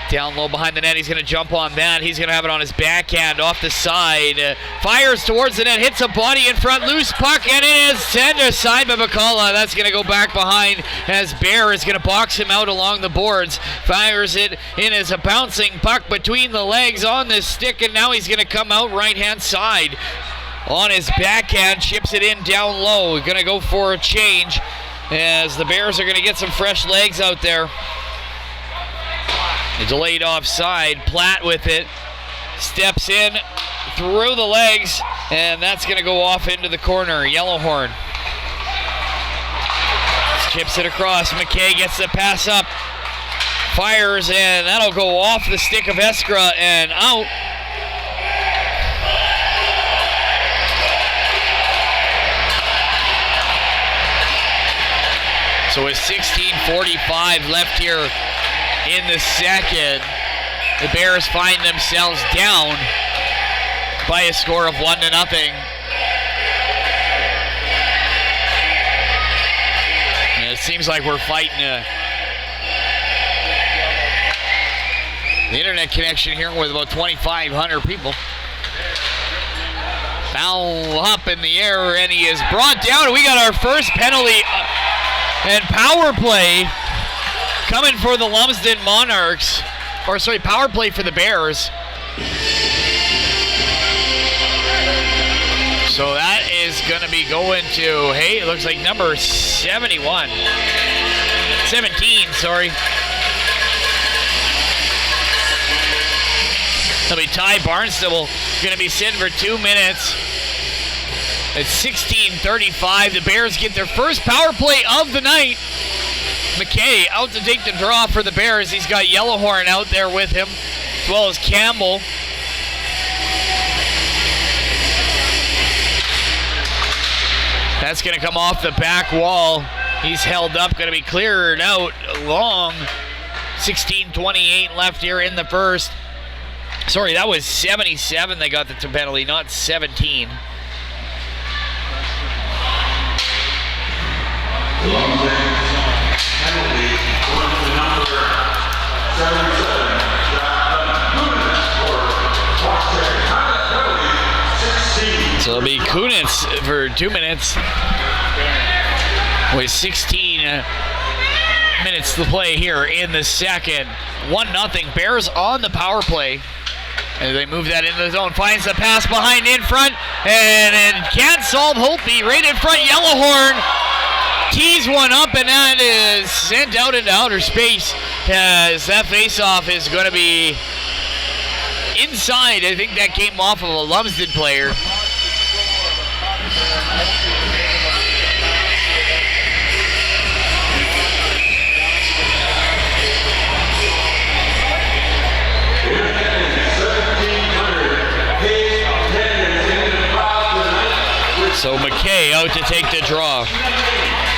Down low behind the net. He's going to jump on that. He's going to have it on his backhand off the side. Fires towards the net. Hits a body in front. Loose puck, and it is sent aside by McCullough. That's going to go back behind as Bear is going to box him out along the boards. Fires it in as a bouncing puck between the legs on the stick, and now he's going to come out right-hand side. On his backhand, chips it in down low. Going to go for a change as the Bears are going to get some fresh legs out there. Delayed offside. Platt with it. Steps in through the legs, and that's going to go off into the corner. Yellowhorn chips it across. McKay gets the pass up. Fires, and that'll go off the stick of Eskra and out. So with 16:45 left here in the second, the Bears find themselves down by a score of 1-0. And it seems like we're fighting the internet connection here with about 2,500 people. Foul up in the air, and he is brought down. We got our first penalty and power play coming for the Lumsden Monarchs. Or sorry, power play for the Bears. So that is going to be going to, hey, it looks like number 71. 16, sorry. That'll be Ty Barnstable going to be sitting for 2 minutes. It's 16:35. The Bears get their first power play of the night. McKay out to take the draw for the Bears. He's got Yellowhorn out there with him, as well as Campbell. That's going to come off the back wall. He's held up, going to be cleared out long. 16:28 left here in the first. Sorry, that was 77 they got the penalty, not 17. So it'll be Kunitz for 2 minutes with 16 minutes to play here in the second. 1-0 Bears on the power play. And they move that into the zone. Finds the pass behind in front. And can't solve Holtby. Right in front, Yellowhorn tees one up, and that is sent out into outer space as that faceoff is going to be inside. I think that came off of a Lumsden player. So McKay out to take the draw.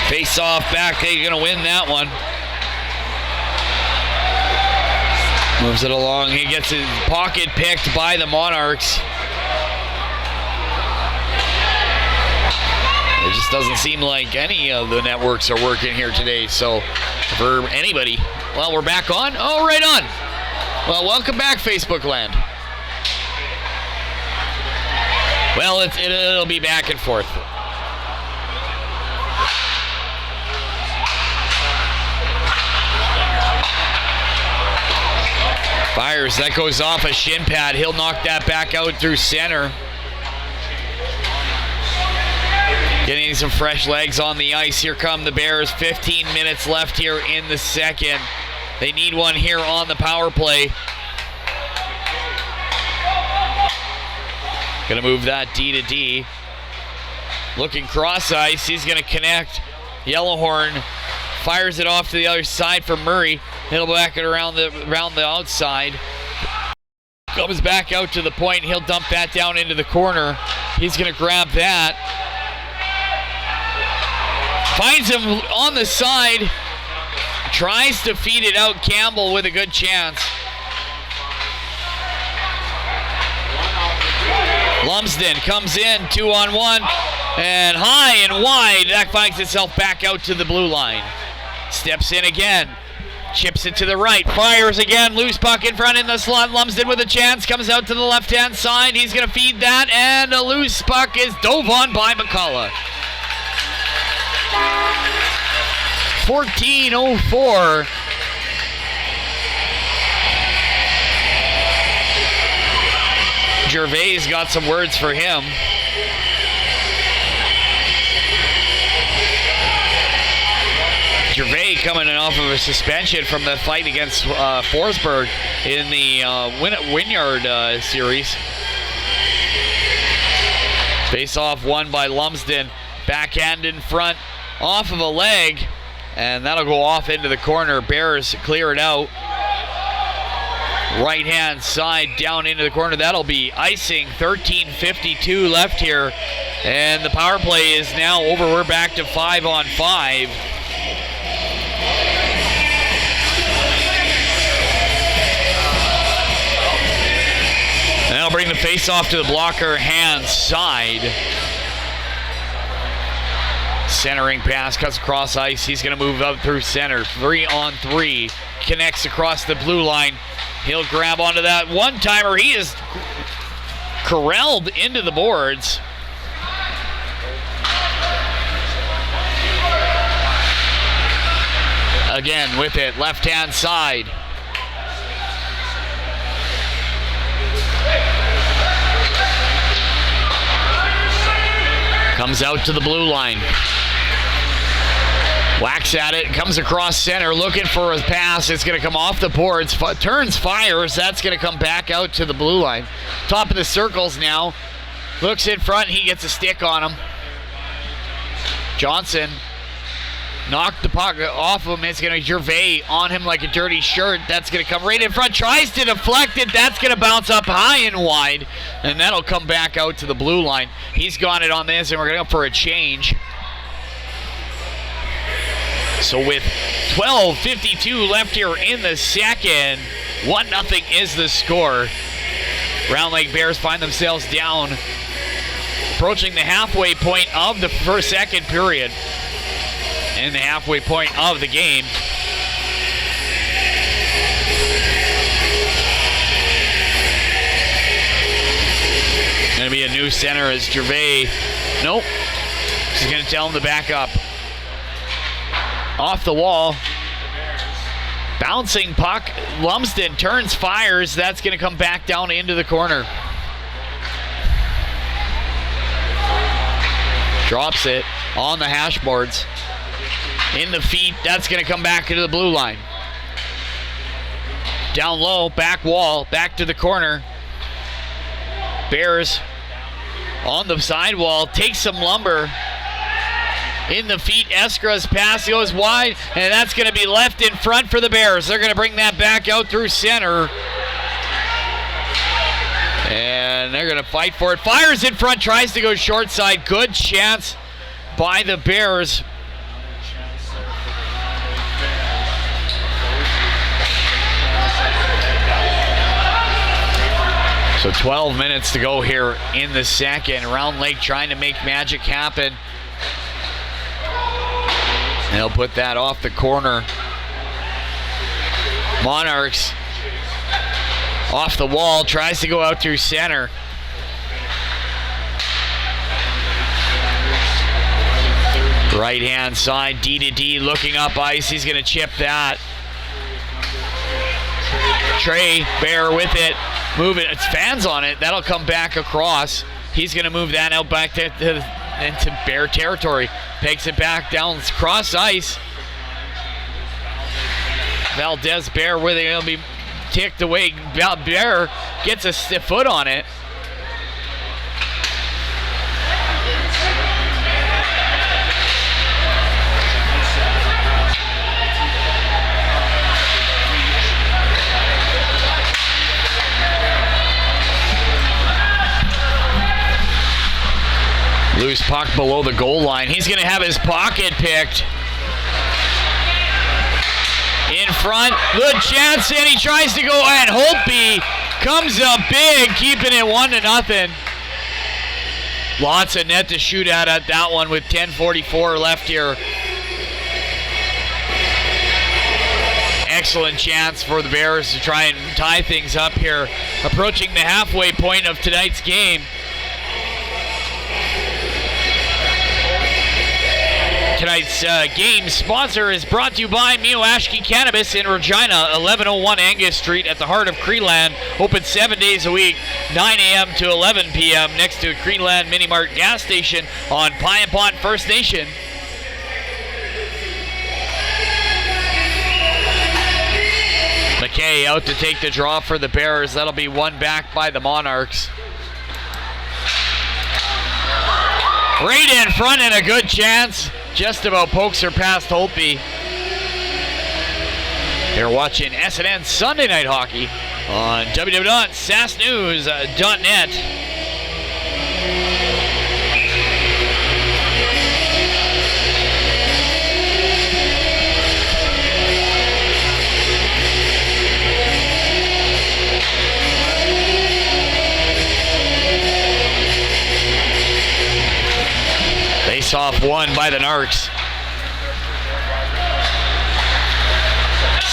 Face off back, they're going to win that one. Moves it along, he gets his pocket picked by the Monarchs. It just doesn't seem like any of the networks are working here today, so for anybody. Well, we're back on? Oh, right on. Well, welcome back, Facebook land. Well, it'll be back and forth. Fires, that goes off a shin pad. He'll knock that back out through center. Getting some fresh legs on the ice. Here come the Bears. 15 minutes left here in the second. They need one here on the power play. Gonna move that D to D. Looking cross ice, he's gonna connect. Yellowhorn fires it off to the other side for Murray. He'll back it around the outside. Comes back out to the point. He'll dump that down into the corner. He's gonna grab that. Finds him on the side. Tries to feed it out. Campbell with a good chance. Lumsden comes in, 2-on-1, and high and wide. That finds itself back out to the blue line. Steps in again, chips it to the right, fires again, loose puck in front in the slot. Lumsden with a chance, comes out to the left-hand side. He's going to feed that, and a loose puck is dove on by McCullough. 14:04. Gervais got some words for him. Gervais coming off of a suspension from the fight against Forsberg in the Wynyard series. Face-off won by Lumsden. Backhand in front, off of a leg, and that'll go off into the corner. Bears clear it out. Right-hand side down into the corner. That'll be icing. 13:52 left here. And the power play is now over. We're back to 5-on-5. And that'll bring the face-off to the blocker hand side. Centering pass, cuts across ice. He's going to move up through center. 3-on-3. Connects across the blue line. He'll grab onto that one-timer. He is corralled into the boards. Again with it, left-hand side. Comes out to the blue line. Whacks at it, comes across center, looking for a pass. It's going to come off the boards, turns, fires. That's going to come back out to the blue line. Top of the circles now. Looks in front, he gets a stick on him. Johnson knocked the puck off him. It's going to Gervais on him like a dirty shirt. That's going to come right in front. Tries to deflect it. That's going to bounce up high and wide. And that'll come back out to the blue line. He's got it on this, and we're going to go for a change. So with 12:52 left here in the second, 1-0 is the score. Round Lake Bears find themselves down, approaching the halfway point of the second period and the halfway point of the game. Going to be a new center as Gervais. Nope. She's going to tell him to back up. Off the wall. Bouncing puck. Lumsden turns, fires. That's going to come back down into the corner. Drops it on the hash boards. In the feet. That's going to come back into the blue line. Down low. Back wall. Back to the corner. Bears on the sidewall. Takes some lumber. In the feet, Eskra's pass goes wide, and that's going to be left in front for the Bears. They're going to bring that back out through center. And they're going to fight for it. Fires in front, tries to go short side. Good chance by the Bears. So 12 minutes to go here in the second. Round Lake trying to make magic happen. And he'll put that off the corner. Monarchs off the wall, tries to go out through center. Right hand side, D to D, looking up ice. He's going to chip that. Trey Bear with it. Move it. It's fans on it. That'll come back across. He's going to move that out back into Bear territory. Takes it back down cross ice. Valdez Bear with it. It'll be ticked away. Bear gets a stiff foot on it. Loose puck below the goal line. He's going to have his pocket picked. In front, good chance, and he tries to go, and Holtby comes up big, keeping it 1-0. Lots of net to shoot at that one with 10:44 left here. Excellent chance for the Bears to try and tie things up here, approaching the halfway point of tonight's game. Tonight's game sponsor is brought to you by Mioashki Cannabis in Regina, 1101 Angus Street at the heart of Creeland. Open 7 days a week, 9 a.m. to 11 p.m. next to Creeland Mini Mart gas station on Piapont First Nation. McKay out to take the draw for the Bears. That'll be won back by the Monarchs. Right in front and a good chance. Just about pokes her past Holtby. You're watching SNN Sunday Night Hockey on www.sasknews.net. Face-off won by the Narcs.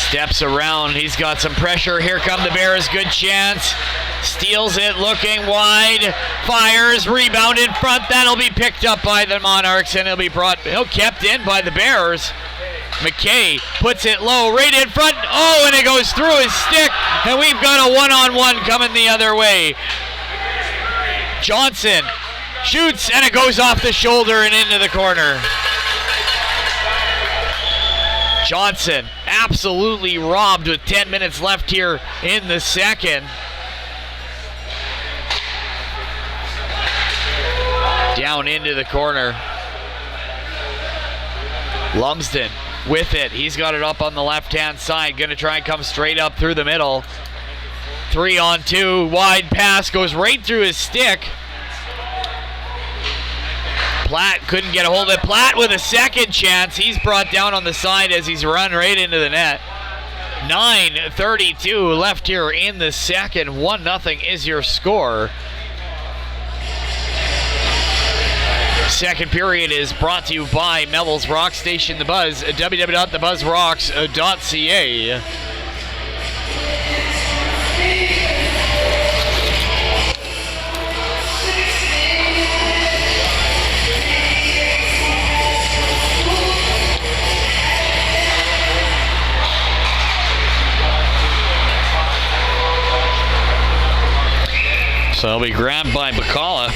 Steps around. He's got some pressure. Here come the Bears. Good chance. Steals it. Looking wide. Fires. Rebound in front. That'll be picked up by the Monarchs, and it'll be kept in by the Bears. McKay puts it low. Right in front. Oh, and it goes through his stick. And we've got a one-on-one coming the other way. Johnson shoots, and it goes off the shoulder and into the corner. Johnson absolutely robbed with 10 minutes left here in the second. Down into the corner. Lumsden with it. He's got it up on the left-hand side. Going to try and come straight up through the middle. 3-on-2. Wide pass goes right through his stick. Platt couldn't get a hold of it. Platt with a second chance. He's brought down on the side as he's run right into the net. 9:32 left here in the second. 1-0 is your score. Second period is brought to you by Melville's Rock Station The Buzz, www.thebuzzrocks.ca. So it'll be grabbed by Bacala.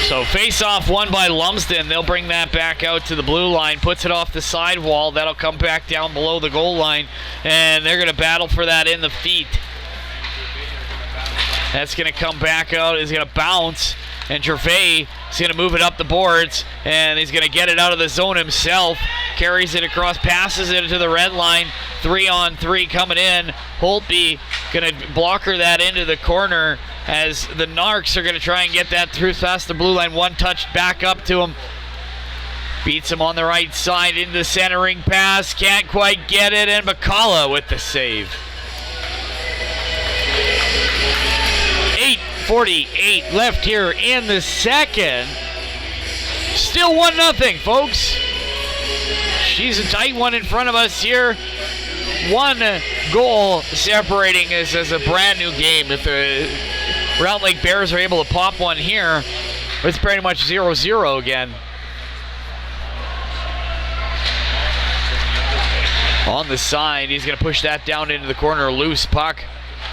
So face-off won by Lumsden. They'll bring that back out to the blue line, puts it off the sidewall. That'll come back down below the goal line, and they're going to battle for that in the feet. That's going to come back out. It's going to bounce, and Gervais is going to move it up the boards, and he's going to get it out of the zone himself. Carries it across, passes it to the red line. 3-on-3 coming in. Holtby going to blocker that into the corner as the Narcs are going to try and get that through past the blue line. One touch back up to him. Beats him on the right side into the centering pass. Can't quite get it, and Bacala with the save. 8:48 left here in the second. Still 1-0, folks. She's a tight one in front of us here. One goal separating us as a brand new game. If the Round Lake Bears are able to pop one here, it's pretty much 0-0 again. On the side, he's going to push that down into the corner. Loose puck.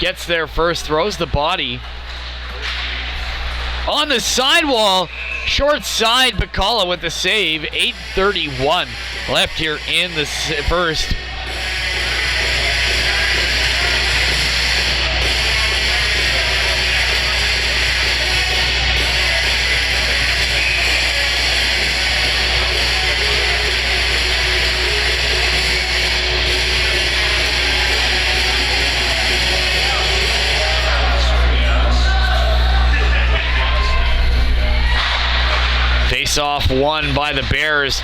Gets there first, throws the body. On the sidewall, short side, Bacala with the save. 8:31 left here in the first. Face-off won by the Bears.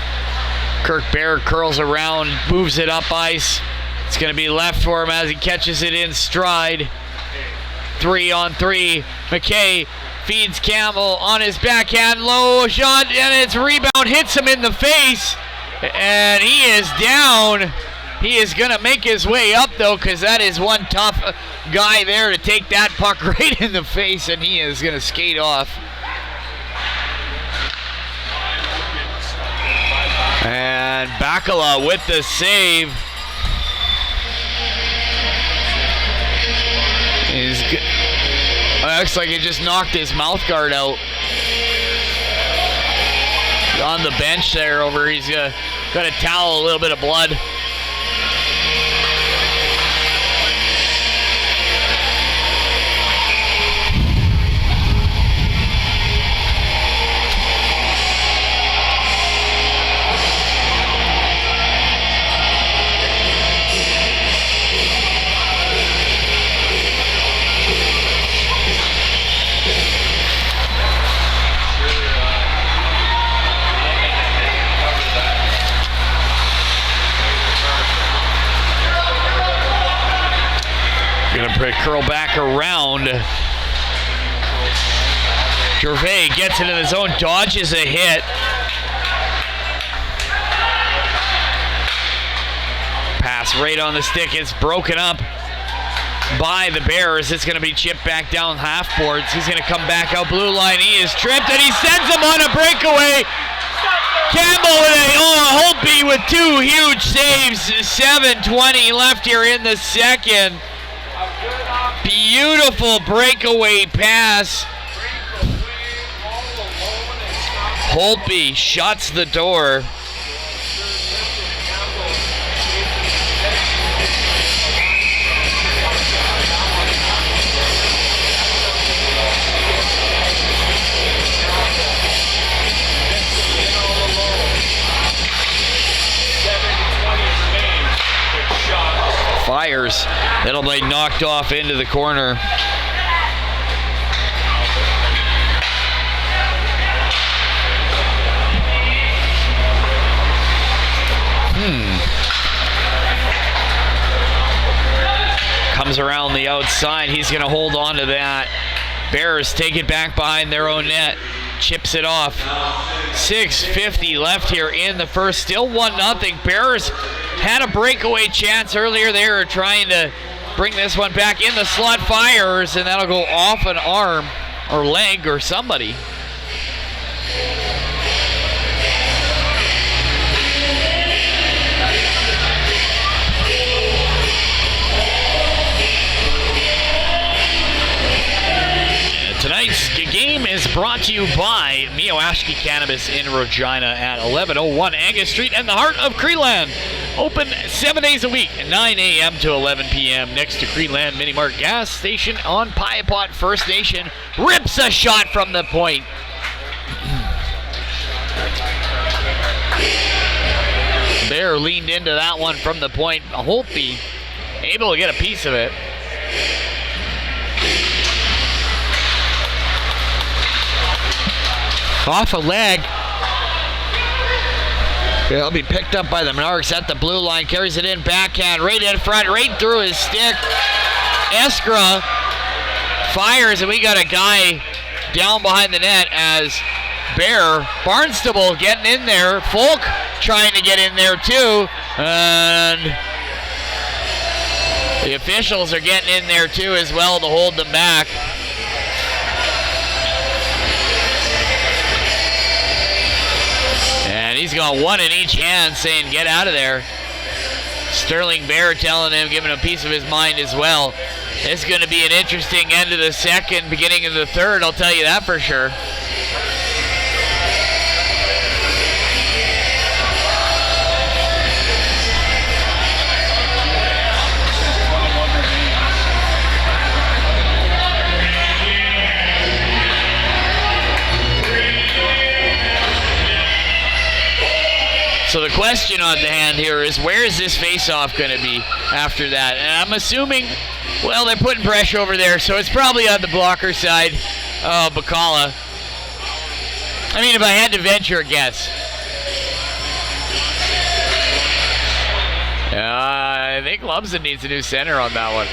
Kirk Bear curls around, moves it up ice. It's going to be left for him as he catches it in stride. 3-on-3. McKay feeds Campbell on his backhand, low shot, and its rebound hits him in the face. And he is down. He is going to make his way up, though, because that is one tough guy there to take that puck right in the face, and he is going to skate off. And Bacala with the save. Looks like he just knocked his mouth guard out. On the bench there over, he's got a towel, a little bit of blood. Curl back around. Gervais gets it in the zone, dodges a hit. Pass right on the stick, it's broken up. by the Bears. It's going to be chipped back down half boards. He's going to come back out blue line. He is tripped, and he sends him on a breakaway. Campbell with Holtby with 2 huge saves. 7:20 left here in the second. Beautiful breakaway pass. Holtby shuts the door. Fires. That'll be knocked off into the corner. Comes around the outside. He's going to hold on to that. Bears take it back behind their own net. Chips it off. 6:50 left here in the first. Still 1-0. Bears had a breakaway chance earlier. They were trying to bring this one back in. The slot fires, and that'll go off an arm or leg or somebody. Tonight's game is brought to you by Mioashki Cannabis in Regina at 1101 Angus Street and the heart of Creeland. Open 7 days a week, 9 a.m. to 11 p.m. next to Creeland Mini Mart gas station on Piapot First Nation. Rips a shot from the point. Bear leaned into that one from the point. Holtby able to get a piece of it. Off a leg. It'll be picked up by the Monarchs at the blue line. Carries it in backhand, right in front, right through his stick. Eskra fires, and we got a guy down behind the net as Bear. Barnstable getting in there. Folk trying to get in there too. And the officials are getting in there too as well to hold them back. And he's got one in each hand saying, get out of there. Sterling Bear telling him, giving him a piece of his mind as well. It's going to be an interesting end of the second, beginning of the third, I'll tell you that for sure. So the question on the hand here is, where is this face-off going to be after that? And I'm assuming, well, they're putting pressure over there, so it's probably on the blocker side. Oh, Bacala. I mean, if I had to venture a guess. I think Lumsden needs a new center on that one.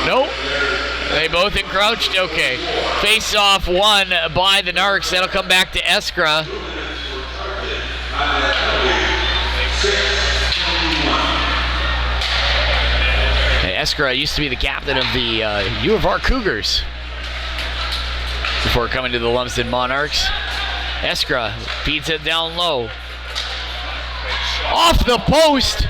Nope. They both encroached? Okay. Face-off won by the Narcs. That'll come back to Eskra. Eskra used to be the captain of the U of R Cougars before coming to the Lumsden Monarchs. Eskra feeds it down low. Off the post!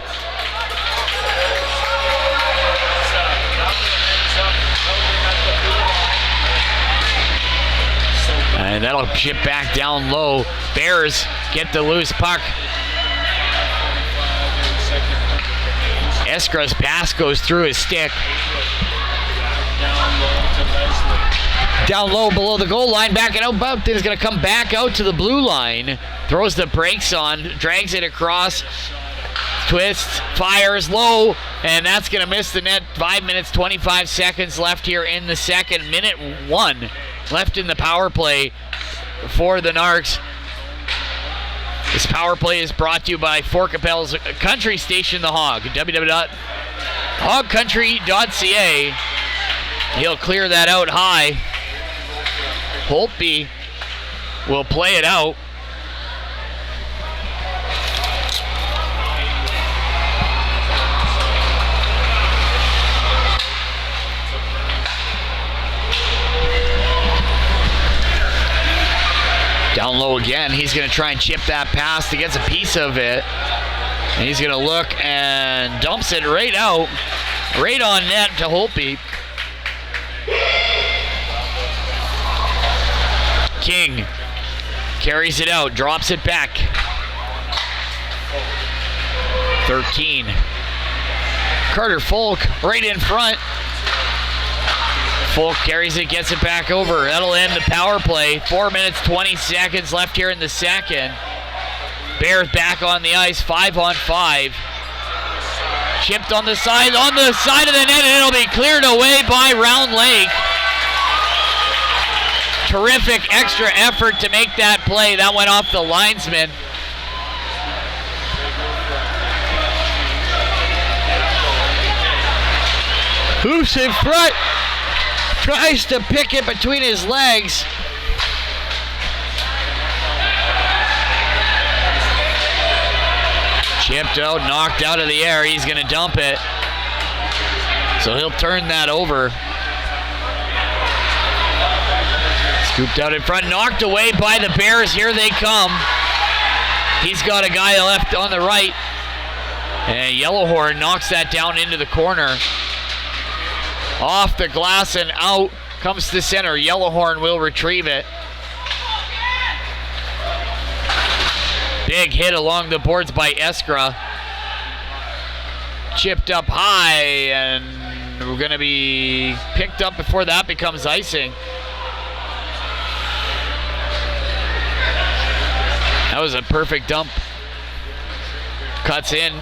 And that'll chip back down low. Bears get the loose puck. Eskra's pass goes through his stick. Down low below the goal line, backing out. Bumpton is going to come back out to the blue line. Throws the brakes on, drags it across. Twists, fires low, and that's going to miss the net. 5 minutes, 25 seconds left here in the second. Minute 1 left in the power play for the Narcs. This power play is brought to you by Fort Capel's country station, The Hog. www.hogcountry.ca. He'll clear that out high. Holtby will play it out. Down low again. He's going to try and chip that pass. He gets a piece of it. And he's going to look and dumps it right out. Right on net to Holtby. King carries it out. Drops it back. 13. Carter Folk right in front. Folk carries it, gets it back over. That'll end the power play. 4 minutes, 20 seconds left here in the second. Bears back on the ice, 5-on-5. Chipped on the side of the net, and it'll be cleared away by Round Lake. Terrific extra effort to make that play. That went off the linesman. Hoofs in front. Tries to pick it between his legs. Chipped out, knocked out of the air. He's going to dump it. So he'll turn that over. Scooped out in front, knocked away by the Bears. Here they come. He's got a guy left on the right. And Yellowhorn knocks that down into the corner. Off the glass and out comes the center. Yellowhorn will retrieve it. Big hit along the boards by Eskra. Chipped up high, and we're going to be picked up before that becomes icing. That was a perfect dump. Cuts in.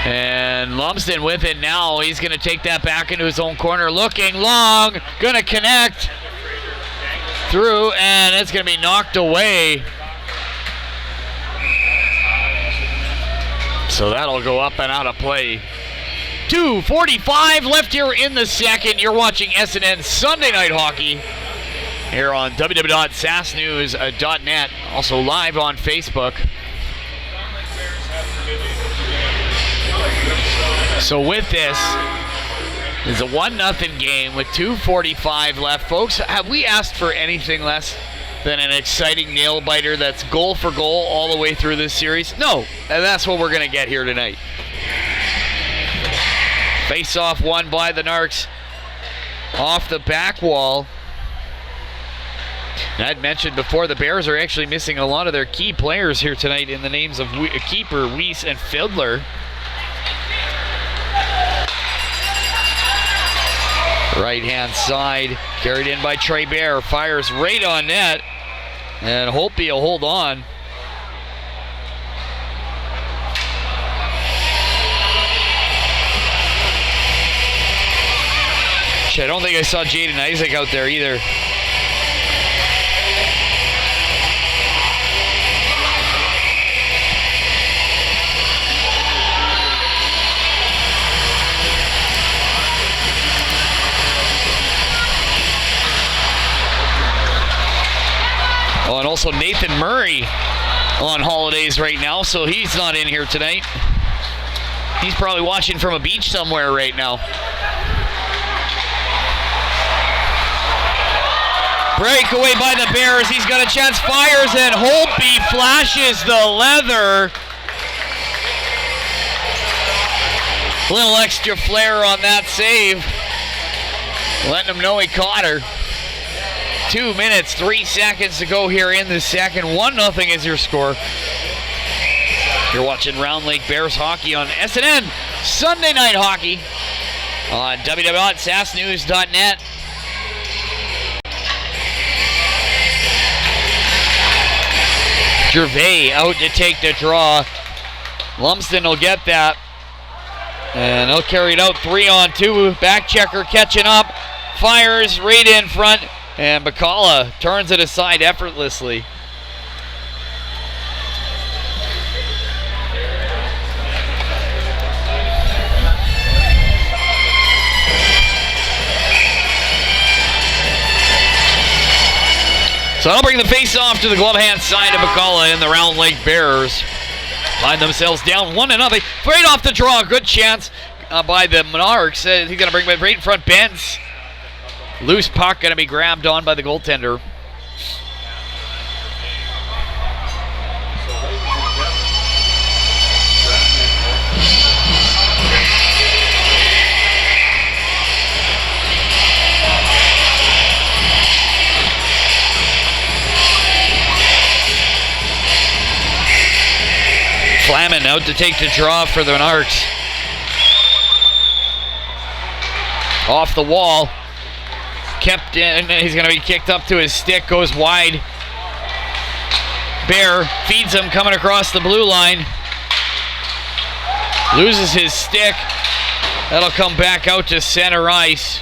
And Lumsden with it now. He's going to take that back into his own corner. Looking long. Going to connect. Through, and it's going to be knocked away. So that'll go up and out of play. 2:45 left here in the second. You're watching SNN Sunday Night Hockey here on www.sasknews.net. Also live on Facebook. So with this, it's a 1-0 game with 2:45 left. Folks, have we asked for anything less than an exciting nail-biter that's goal for goal all the way through this series? No, and that's what we're going to get here tonight. Face-off won by the Narcs off the back wall. And I'd mentioned before, the Bears are actually missing a lot of their key players here tonight in the names of Keeper, Weiss, and Fiddler. Right-hand side, carried in by Trey Bear, fires right on net, and Holtby will hold on. I don't think I saw Jaden Isaac out there either. Oh, and also Nathan Murray on holidays right now, so he's not in here tonight. He's probably watching from a beach somewhere right now. Breakaway by the Bears. He's got a chance, fires, and Holtby flashes the leather. A little extra flair on that save. Letting him know he caught her. 2 minutes, 3 seconds to go here in the second. 1-0 is your score. You're watching Round Lake Bears hockey on SNN Sunday Night Hockey on www.sasknews.net. Gervais out to take the draw. Lumsden will get that. And he'll carry it out 3-on-2. Back checker catching up. Fires right in front. And Bacala turns it aside effortlessly. So that'll bring the face-off to the glove hand side of Bacala, and the Round Lake Bears find themselves down 1-0. Right off the draw, good chance by the Monarchs. He's going to bring it right in front. Benz. Loose puck going to be grabbed on by the goaltender. Lyman out to take the draw for the Monarchs. Off the wall. Kept in. He's going to be kicked up to his stick. Goes wide. Bear feeds him coming across the blue line. Loses his stick. That'll come back out to center ice.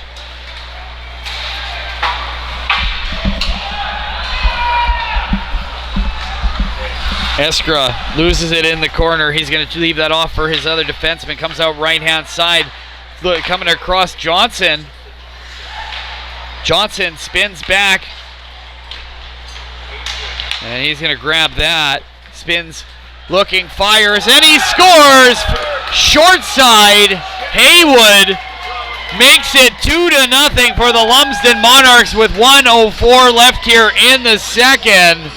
Eskra loses it in the corner. He's going to leave that off for his other defenseman. Comes out right-hand side. Coming across Johnson. Johnson spins back. And he's going to grab that. Spins, looking, fires, and he scores! Short side. Haywood makes it 2-0 for the Lumsden Monarchs with 1:04 left here in the second.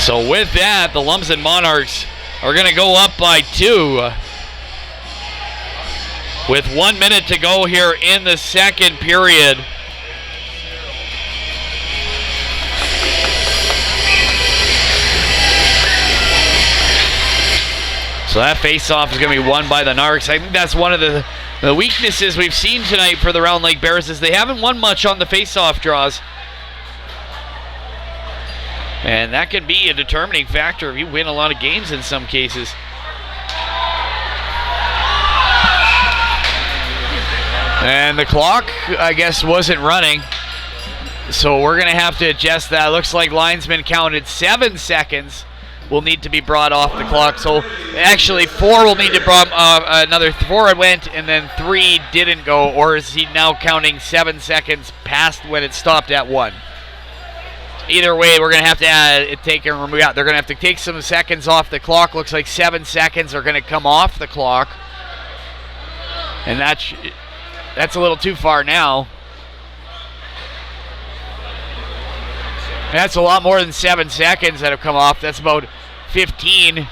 So with that, the Lumsden Monarchs are going to go up by 2. With 1 minute to go here in the second period. So that face-off is going to be won by the Narcs. I think that's one of the weaknesses we've seen tonight for the Round Lake Bears is they haven't won much on the face-off draws. And that can be a determining factor if you win a lot of games in some cases. And the clock, I guess, wasn't running. So we're going to have to adjust that. Looks like linesman counted 7 seconds will need to be brought off the clock. So actually 4 will need to brought another 4 went and then 3 didn't go, or is he now counting 7 seconds past when it stopped at 1? Either way, we're going to have to take and remove out. They're going to have to take some seconds off the clock. Looks like 7 seconds are going to come off the clock. And that's a little too far now. That's a lot more than 7 seconds that have come off. That's about 15,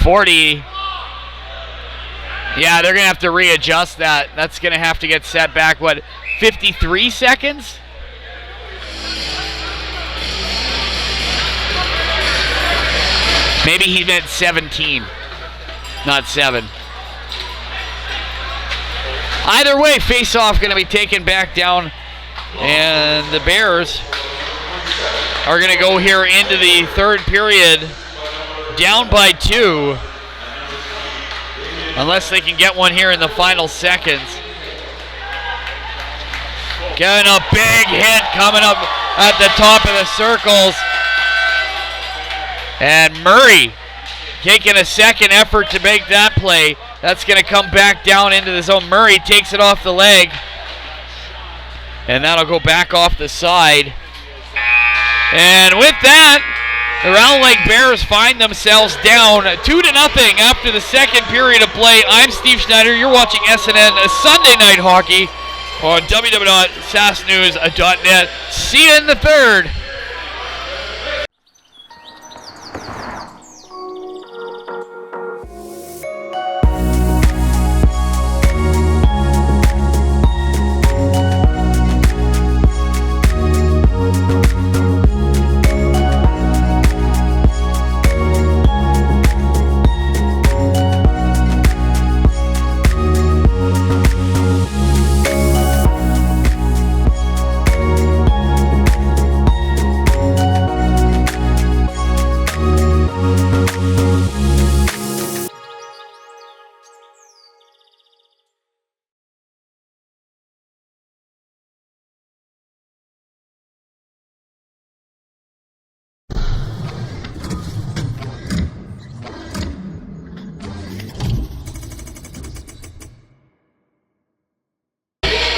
40. Yeah, they're going to have to readjust that. That's going to have to get set back, 53 seconds? Maybe he meant 17, not 7. Either way, face-off going to be taken back down, and the Bears are going to go here into the third period down by 2, unless they can get one here in the final seconds. Getting a big hit coming up at the top of the circles. And Murray taking a second effort to make that play. That's going to come back down into the zone. Murray takes it off the leg. And that'll go back off the side. And with that, the Round Lake Bears find themselves down 2-0 after the second period of play. I'm Steve Schneider. You're watching SNN Sunday Night Hockey on www.sasknews.net. See you in the third.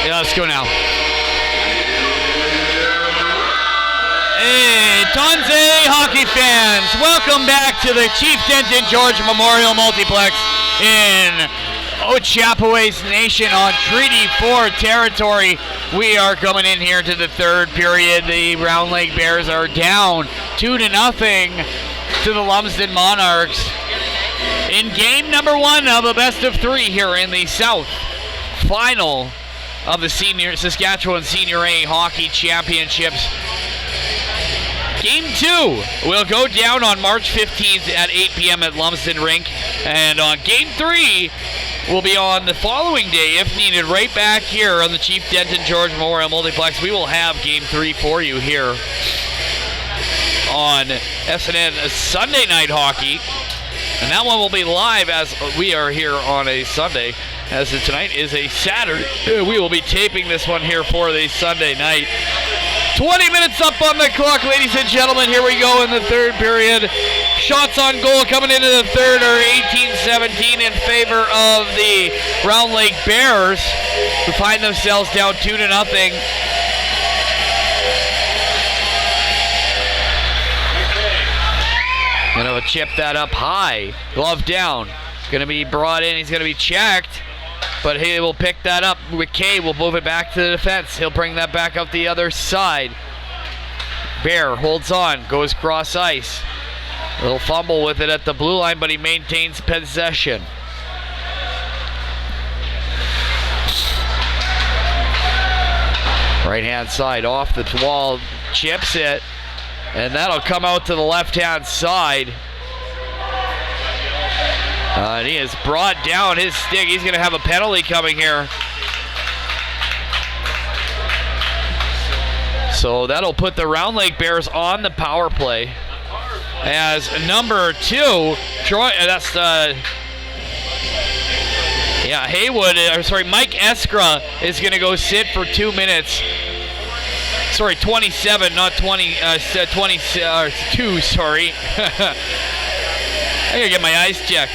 Let's go now. Hey, Tonze hockey fans, welcome back to the Chief Denton George Memorial Multiplex in Ochapowace Nation on Treaty 4 territory. We are coming in here to the third period. The Round Lake Bears are down 2-0 to the Lumsden Monarchs in game number 1 of a best of 3 here in the South Final of the Saskatchewan Senior A Hockey Championships. Game 2 will go down on March 15th at 8 p.m. at Lumsden Rink. And Game 3 will be on the following day, if needed, right back here on the Chief Denton George Memorial Multiplex. We will have Game 3 for you here on SNN Sunday Night Hockey. And that one will be live as we are here on a Sunday, as tonight is a Saturday. We will be taping this one here for the Sunday night. 20 minutes up on the clock, ladies and gentlemen. Here we go in the third period. Shots on goal coming into the third are 18-17 in favor of the Round Lake Bears, who find themselves down 2-0. Gonna chip that up high. Glove down. Gonna be brought in. He's gonna be checked. But he will pick that up. McKay will move it back to the defense. He'll bring that back up the other side. Bear holds on, goes cross ice. A little fumble with it at the blue line, but he maintains possession. Right hand side off the wall, chips it, and that'll come out to the left hand side. And he has brought down his stick. He's going to have a penalty coming here. So that'll put the Round Lake Bears on the power play. As number 2, Troy, that's Mike Eskra is going to go sit for 2 minutes. 27, not 20, 22, sorry. I gotta get my eyes checked.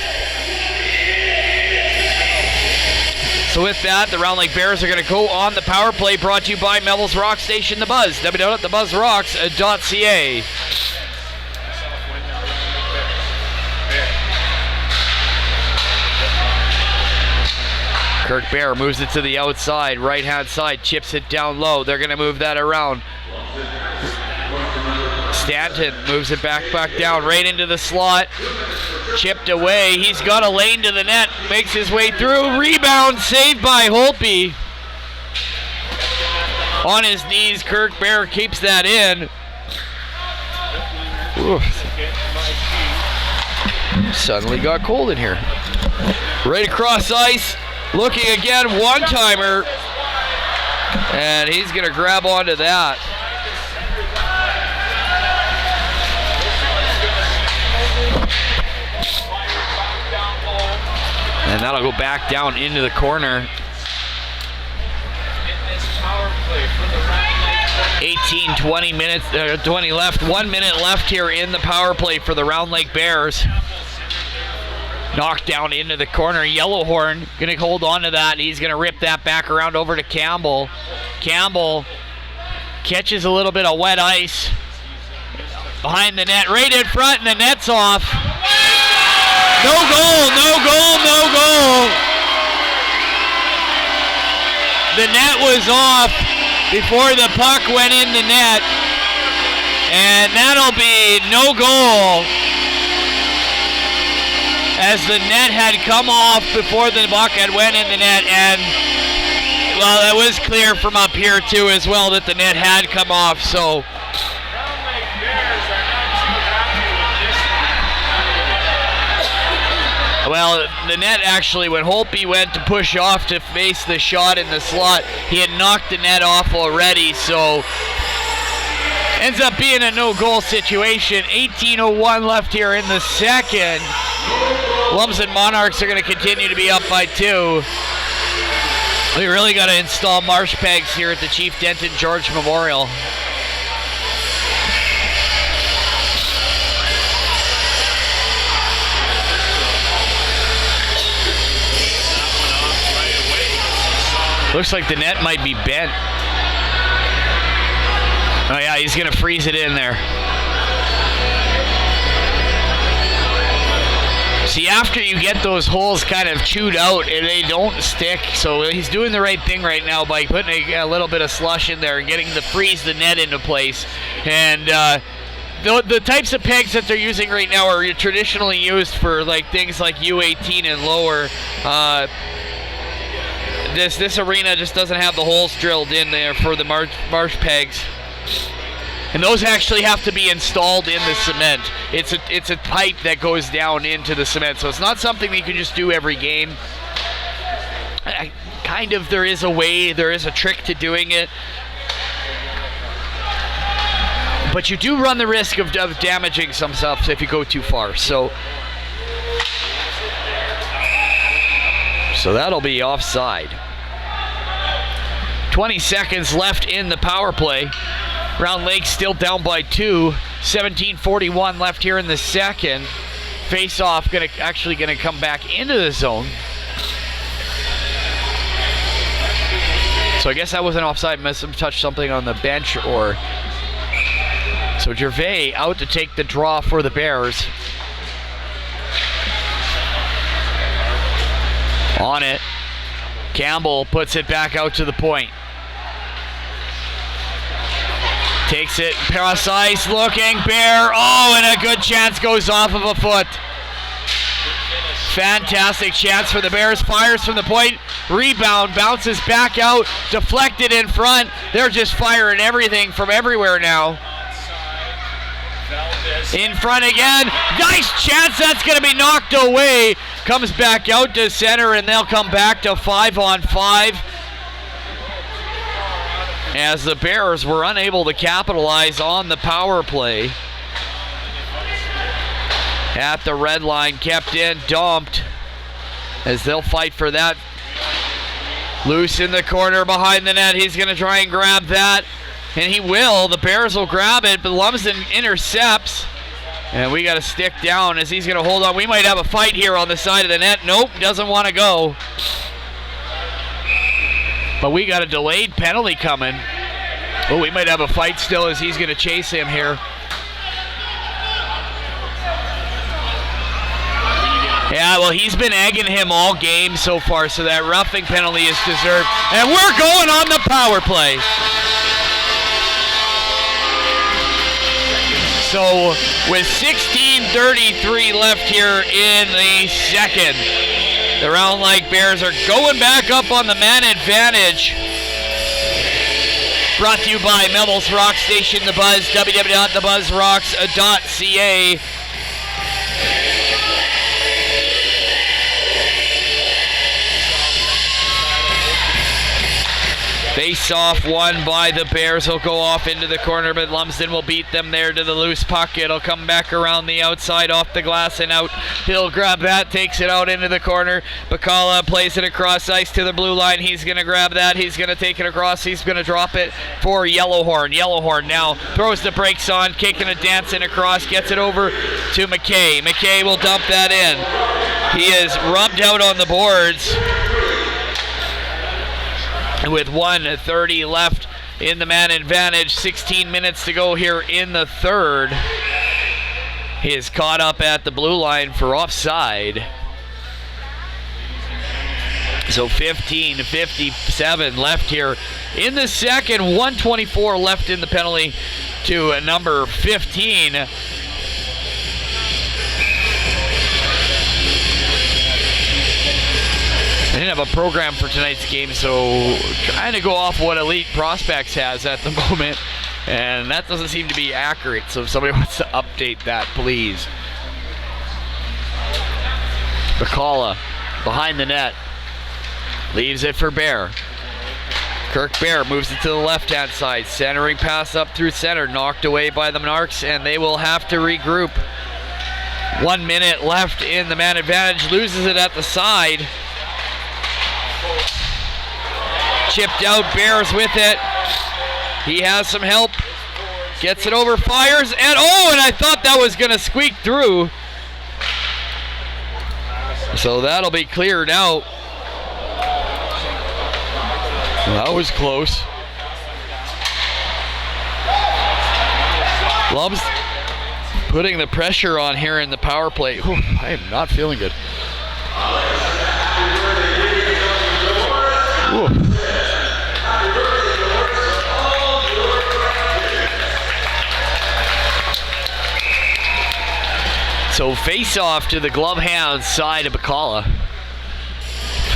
So with that, the Round Lake Bears are going to go on the power play, brought to you by Melville's Rock Station, The Buzz, www.thebuzzrocks.ca. Kirk Bear moves it to the outside, right-hand side, chips it down low. They're going to move that around. Stanton moves it back down, right into the slot. Chipped away. He's got a lane to the net. Makes his way through. Rebound saved by Holtby. On his knees, Kirk Bear keeps that in. Ooh. Suddenly got cold in here. Right across ice. Looking again. One-timer. And he's going to grab onto that. And that'll go back down into the corner. 20 minutes, 20 left. 1 minute left here in the power play for the Round Lake Bears. Knocked down into the corner. Yellowhorn going to hold on to that. He's going to rip that back around over to Campbell. Campbell catches a little bit of wet ice behind the net, right in front, and the net's off. No goal, no goal, no goal. The net was off before the puck went in the net. And that'll be no goal, as the net had come off before the puck had went in the net. And, well, it was clear from up here, too, as well, that the net had come off. So well, the net actually, when Holtby went to push off to face the shot in the slot, he had knocked the net off already, so ends up being a no-goal situation. 18:01 left here in the second. Lumsden Monarchs are going to continue to be up by 2. We really got to install marsh pegs here at the Chief Denton George Memorial. Looks like the net might be bent. Oh yeah, he's going to freeze it in there. See, after you get those holes kind of chewed out, and they don't stick, so he's doing the right thing right now by putting a little bit of slush in there and getting the freeze the net into place. And the types of pegs that they're using right now are traditionally used for like things like U18 and lower. This arena just doesn't have the holes drilled in there for the marsh pegs. And those actually have to be installed in the cement. It's a pipe that goes down into the cement, so it's not something that you can just do every game. There is a way, there is a trick to doing it. But you do run the risk of damaging some stuff if you go too far. So that'll be offside. 20 seconds left in the power play. Round Lake still down by 2. 17:41 left here in the second. Face-off actually gonna come back into the zone. So I guess that wasn't offside. Must have touched something on the bench or. So Gervais out to take the draw for the Bears. On it. Campbell puts it back out to the point. Takes it, cross ice, looking, Bear. Oh, and a good chance goes off of a foot. Fantastic chance for the Bears. Fires from the point. Rebound, bounces back out, deflected in front. They're just firing everything from everywhere now. In front again. Nice chance. That's going to be knocked away. Comes back out to center, and they'll come back to 5-on-5. As the Bears were unable to capitalize on the power play. At the red line, kept in, dumped. As they'll fight for that. Loose in the corner behind the net. He's going to try and grab that. And he will. The Bears will grab it, but Lumsden intercepts. And we got a stick down as he's going to hold on. We might have a fight here on the side of the net. Nope, doesn't want to go. But we got a delayed penalty coming. Oh, we might have a fight still as he's going to chase him here. Yeah, well, he's been egging him all game so far, so that roughing penalty is deserved. And we're going on the power play. So with 16:33 left here in the second, the Round Lake Bears are going back up on the man advantage. Brought to you by Melville's Rock Station, The Buzz, www.thebuzzrocks.ca. Face off won by the Bears. He'll go off into the corner, but Lumsden will beat them there to the loose puck. It'll come back around the outside off the glass and out. He'll grab that, takes it out into the corner. Bacala plays it across ice to the blue line. He's going to grab that. He's going to take it across. He's going to drop it for Yellowhorn. Yellowhorn now throws the brakes on, kicking and dancing across, gets it over to McKay. McKay will dump that in. He is rubbed out on the boards. With 1:30 left in the man advantage, 16 minutes to go here in the third. He is caught up at the blue line for offside. So 15:57 left here in the second. 1:24 left in the penalty to number 15. I didn't have a program for tonight's game, so trying to go off what Elite Prospects has at the moment, and that doesn't seem to be accurate, so if somebody wants to update that, please. Bacala behind the net, leaves it for Bear. Kirk Bear moves it to the left-hand side, centering pass up through center, knocked away by the Monarchs, and they will have to regroup. 1 minute left in the man advantage, loses it at the side. Chipped out, Bears with it. He has some help. Gets it over, fires, and and I thought that was going to squeak through. So that'll be cleared out. That was close. Loves putting the pressure on here in the power play. Ooh, I am not feeling good. Ooh. So face off to the glove hand side of Bacala.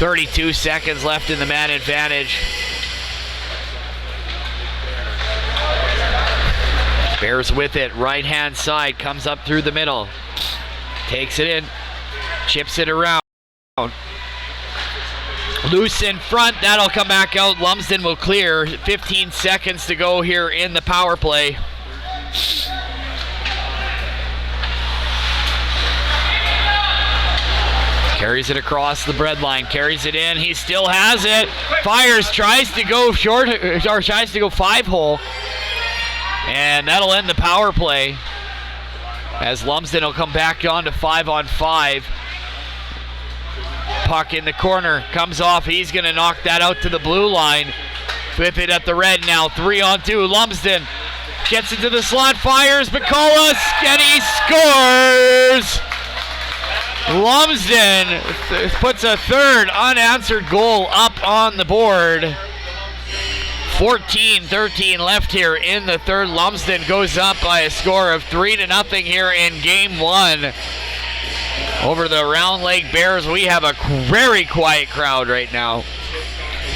32 seconds left in the man advantage. Bears with it, right-hand side, comes up through the middle. Takes it in, chips it around. Loose in front, that'll come back out. Lumsden will clear. 15 seconds to go here in the power play. Carries it across the breadline, carries it in, he still has it. Fires, tries to go short, or tries to go 5-hole. And that'll end the power play as Lumsden will come back on to 5-on-5. Puck in the corner, comes off, he's going to knock that out to the blue line. Flip it at the red now, 3-on-2. Lumsden gets into the slot, fires, Bacala, and he scores! Lumsden puts a third unanswered goal up on the board. 14-13 left here in the third. Lumsden goes up by a score of 3-0 here in game one. Over the Round Lake Bears, we have a very quiet crowd right now.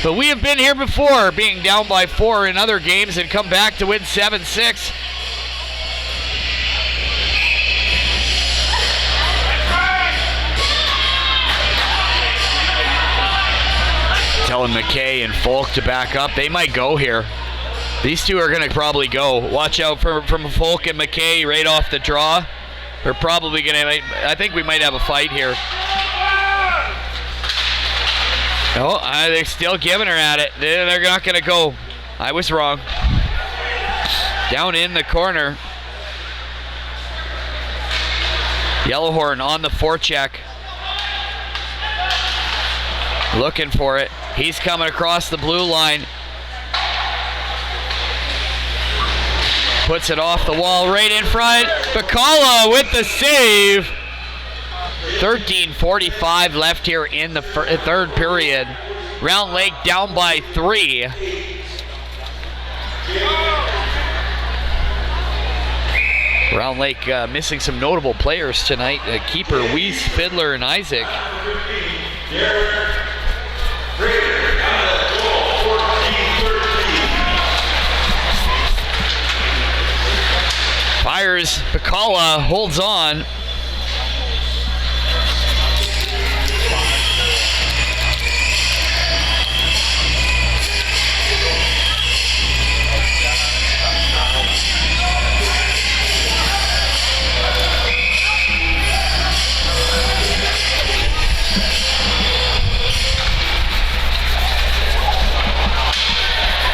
But we have been here before, being down by 4 in other games and come back to win 7-6. Telling McKay and Folk to back up. They might go here. These two are going to probably go. Watch out from Folk and McKay right off the draw. They're probably going to, I think we might have a fight here. Oh, they're still giving her at it. They're not going to go. I was wrong. Down in the corner. Yellowhorn on the forecheck. Looking for it. He's coming across the blue line. Puts it off the wall right in front. Bacala with the save. 13:45 left here in the third period. Round Lake down by 3. Round Lake missing some notable players tonight. Keeper Weiss, Fiddler, and Isaac. Fires, Bacala holds on.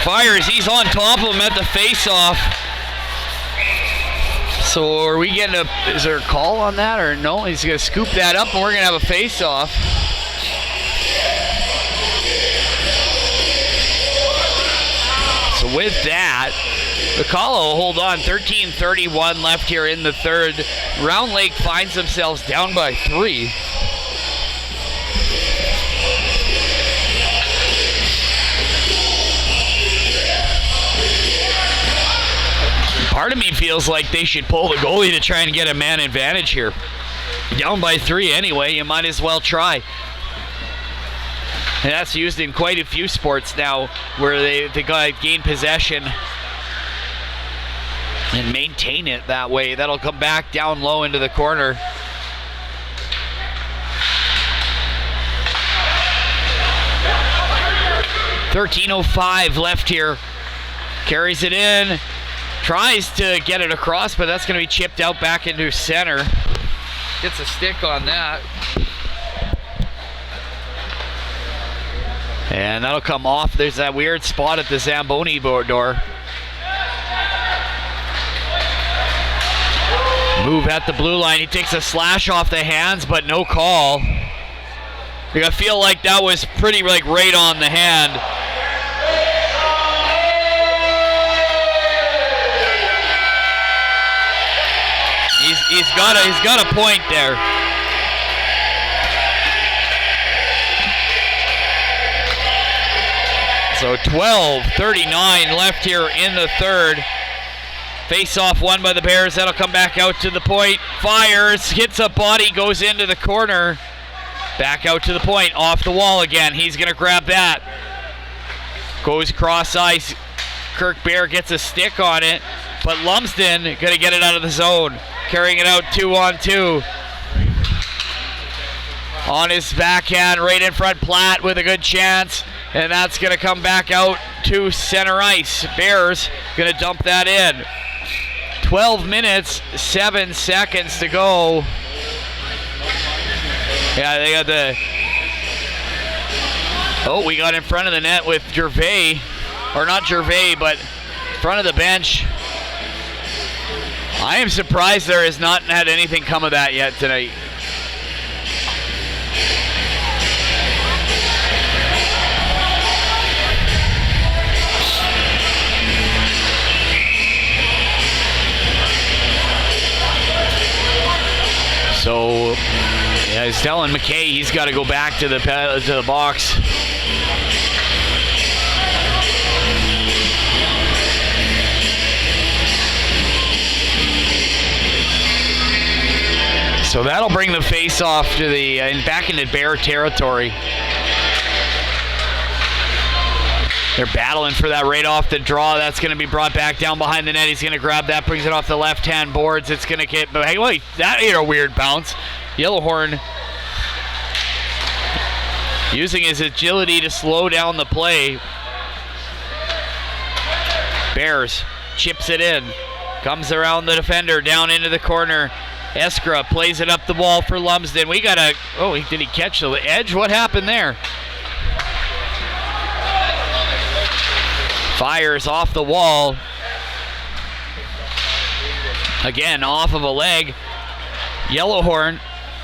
Fires, he's on top of him at the face-off. So are we getting is there a call on that or no? He's going to scoop that up and we're going to have a face-off. So with that, Bacala will hold on. 13:31 left here in the third. Round Lake finds themselves down by 3. Part of me feels like they should pull the goalie to try and get a man advantage here. Down by 3 anyway, you might as well try. And that's used in quite a few sports now where they gain possession and maintain it that way. That'll come back down low into the corner. .13:05 left here. Carries it in. Tries to get it across, but that's going to be chipped out back into center. Gets a stick on that. And that'll come off. There's that weird spot at the Zamboni door. Move at the blue line. He takes a slash off the hands, but no call. I feel like that was pretty right on the hand. He's got a point there. So 12:39 left here in the third. Face-off won by the Bears. That'll come back out to the point. Fires, hits a body, goes into the corner. Back out to the point, off the wall again. He's going to grab that. Goes cross ice. Kirk Bear gets a stick on it, but Lumsden going to get it out of the zone. Carrying it out 2-on-2. On his backhand, right in front, Platt with a good chance. And that's going to come back out to center ice. Bears going to dump that in. 12 minutes, 7 seconds to go. Yeah, they got the... Oh, we got in front of the net with Gervais. Or not Gervais, but front of the bench. I am surprised there has not had anything come of that yet tonight. So, yeah, he's telling McKay he's got to go back to the box. So that'll bring the face-off to the back into Bear territory. They're battling for that right off the draw. That's going to be brought back down behind the net. He's going to grab that, brings it off the left-hand boards. It's going to get... But hey, wait, that ain't a weird bounce. Yellowhorn using his agility to slow down the play. Bears chips it in. Comes around the defender, down into the corner. Eskra plays it up the wall for Lumsden. We got a... Oh, did he catch the edge? What happened there? Fires off the wall. Again, off of a leg. Yellowhorn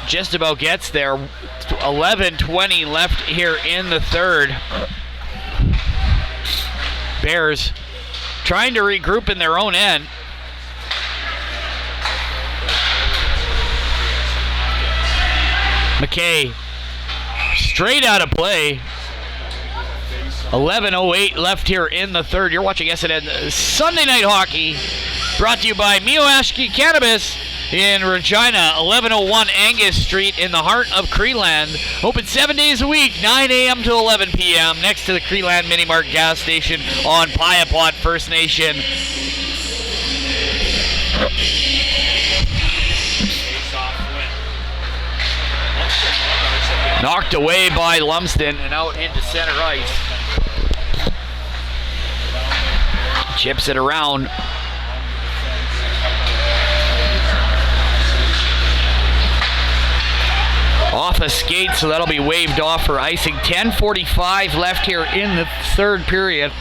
just about gets there. 11:20 left here in the third. Bears trying to regroup in their own end. McKay straight out of play. 11:08 left here in the third. You're watching SNN Sunday Night Hockey, brought to you by Mioashki Cannabis in Regina, 1101 Angus Street in the heart of Creeland. Open 7 days a week, 9 a.m. to 11 p.m. next to the Creeland Mini Mart gas station on Piapot First Nation. Knocked away by Lumsden and out into center ice. Chips it around. Off a skate, so that'll be waved off for icing. 10:45 left here in the third period.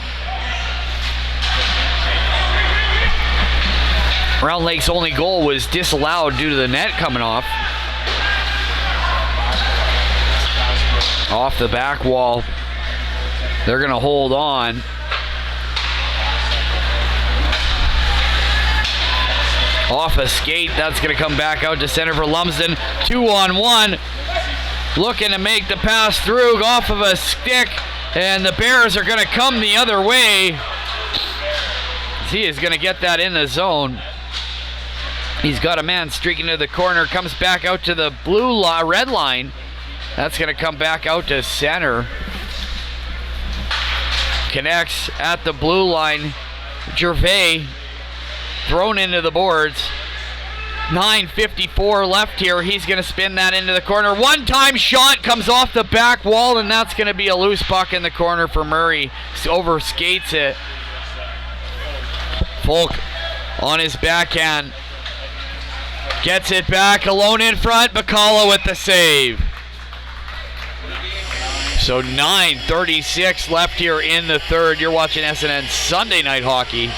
Round Lake's only goal was disallowed due to the net coming off. Off the back wall. They're going to hold on. Off a skate, that's going to come back out to center for Lumsden. 2-on-1. Looking to make the pass through off of a stick. And the Bears are going to come the other way. He is going to get that in the zone. He's got a man streaking to the corner. Comes back out to the red line. That's going to come back out to center. Connects at the blue line. Gervais thrown into the boards. 9:54 left here. He's going to spin that into the corner. One-time shot comes off the back wall, and that's going to be a loose puck in the corner for Murray. Over skates it. Folk on his backhand. Gets it back alone in front. Bacala with the save. So 9:36 left here in the third. You're watching SNN Sunday Night Hockey.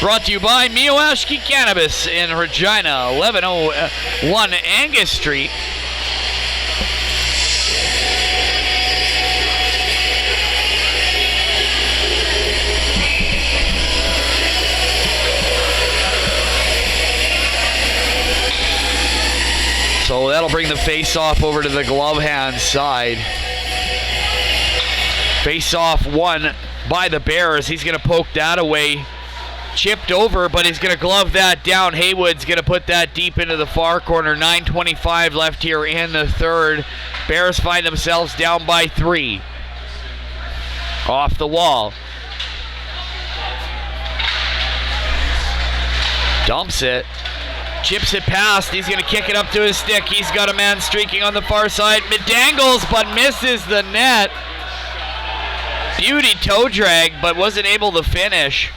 Brought to you by Mioashki Cannabis in Regina, 1101 Angus Street. So that'll bring the face-off over to the glove hand side. Face-off won by the Bears. He's going to poke that away. chipped over, but he's going to glove that down. Haywood's going to put that deep into the far corner. 9:25 left here in the third. Bears find themselves down by 3. Off the wall. Dumps it. Chips it past. He's going to kick it up to his stick. He's got a man streaking on the far side. Dangles, but misses the net. Beauty toe drag, but wasn't able to finish.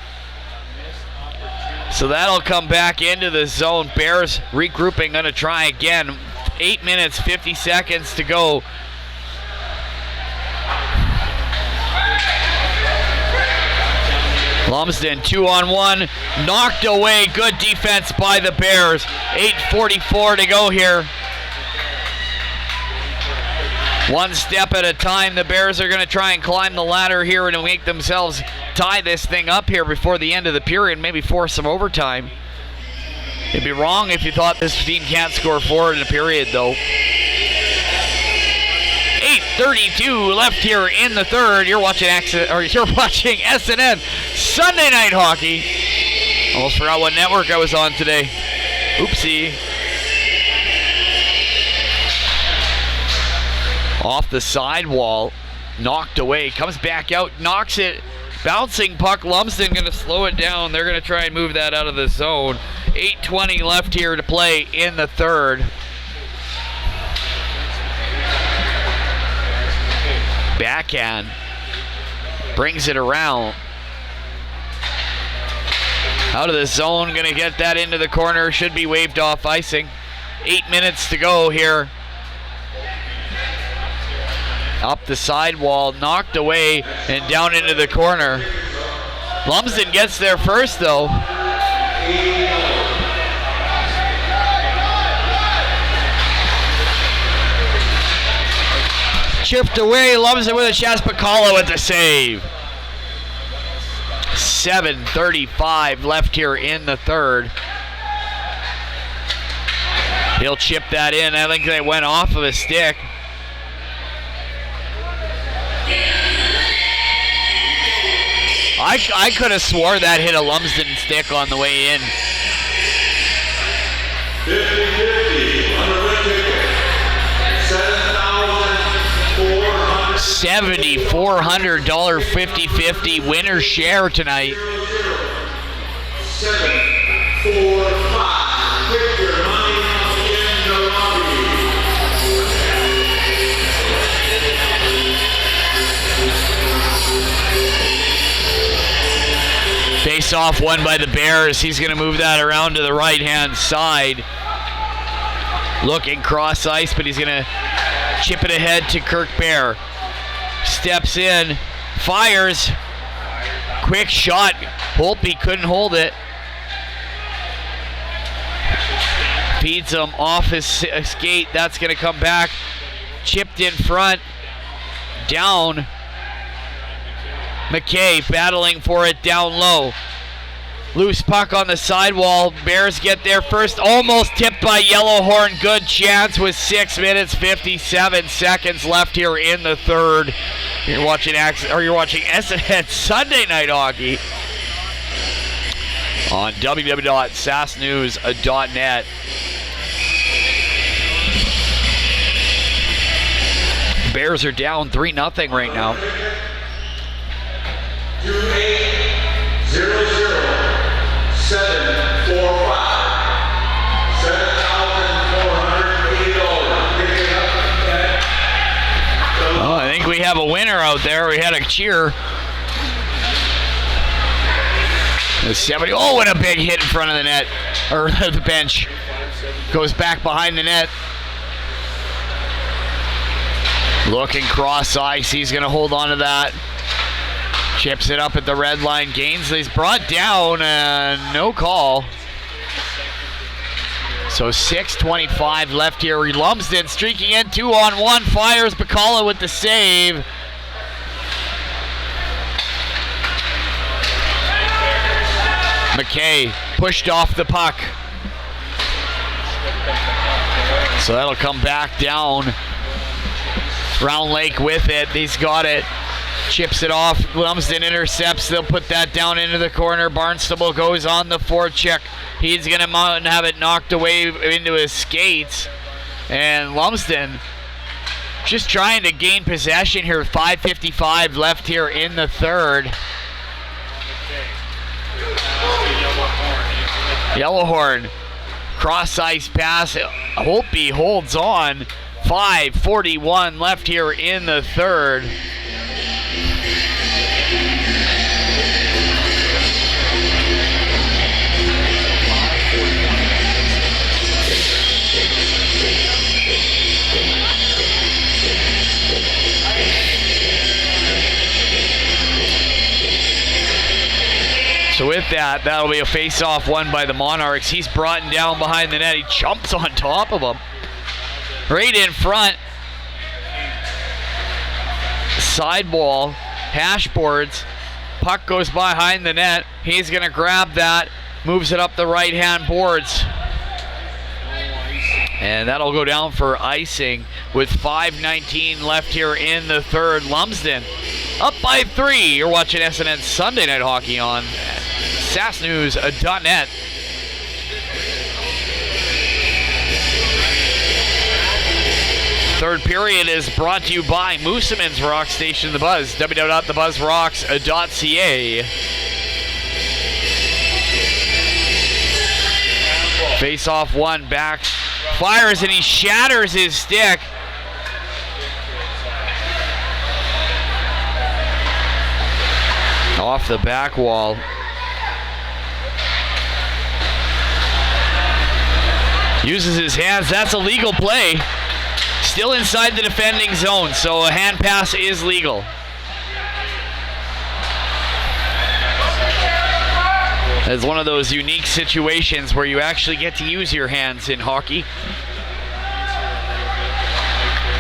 So that'll come back into the zone. Bears regrouping, going to try again. 8 minutes, 50 seconds to go. Lumsden 2-on-1, knocked away. Good defense by the Bears. 8:44 to go here. One step at a time. The Bears are going to try and climb the ladder here and make themselves tie this thing up here before the end of the period, maybe force some overtime. You'd be wrong if you thought this team can't score 4 in a period, though. 8:32 left here in the third. You're watching SNN Sunday Night Hockey. Almost forgot what network I was on today. Oopsie. Off the sidewall, knocked away, comes back out, knocks it, bouncing puck. Lumsden going to slow it down. They're going to try and move that out of the zone. 8:20 left here to play in the third. Backhand, brings it around. Out of the zone, going to get that into the corner. Should be waved off icing. 8 minutes to go here. Up the sidewall, knocked away and down into the corner. Lumsden gets there first, though. Chipped away, Lumsden with a chance, Bacala with the save. 7:35 left here in the third. He'll chip that in. I think they went off of a stick. I could have swore that hit a Lumsden stick on the way in.
50-50 on the red ticket.
$7,400 50-50 winner share tonight.
745. Put your money in the lobby.
Face off won by the Bears. He's going to move that around to the right-hand side. Looking cross ice, but he's going to chip it ahead to Kirk Bear. Steps in, fires. Quick shot. Holtby couldn't hold it. Feeds him off his skate. That's going to come back. Chipped in front. Down. McKay battling for it down low. Loose puck on the sidewall. Bears get there first. Almost tipped by Yellowhorn. Good chance with 6 minutes 57 seconds left here in the third. You're watching SNN Sunday Night Hockey on www.sasknews.net. Bears are down 3-0 right now.
2800 745 $7,480.
Oh, I think we have a winner out there. We had a cheer. The 70. Oh, what a big hit in front of the net, or the bench. Goes back behind the net. Looking cross ice. He's going to hold on to that. Chips it up at the red line. Gainsley's brought down. No call. So 6:25 left here. Lumsden streaking in 2-on-1. Fires Bacala with the save. McKay pushed off the puck. So that'll come back down. Round Lake with it. He's got it. Chips it off. Lumsden intercepts. They'll put that down into the corner. Barnstable goes on the forecheck. He's going to have it knocked away into his skates. And Lumsden just trying to gain possession here. 5:55 left here in the third. Yellowhorn. Cross-ice pass. Holtby holds on. 5:41 left here in the third. So with that, that'll be a face-off won by the Monarchs. He's brought down behind the net. He jumps on top of him. Right in front. Sidewall. Hashboards. Puck goes behind the net. He's going to grab that. Moves it up the right-hand boards. And that'll go down for icing with 5:19 left here in the third. Lumsden up by 3. You're watching SNN Sunday Night Hockey on sasknews.net. Third period is brought to you by Mooseman's Rock Station The Buzz. www.thebuzzrocks.ca. Face off one, back, fires, and he shatters his stick. Off the back wall. Uses his hands. That's a legal play. Still inside the defending zone, so a hand pass is legal. It's one of those unique situations where you actually get to use your hands in hockey.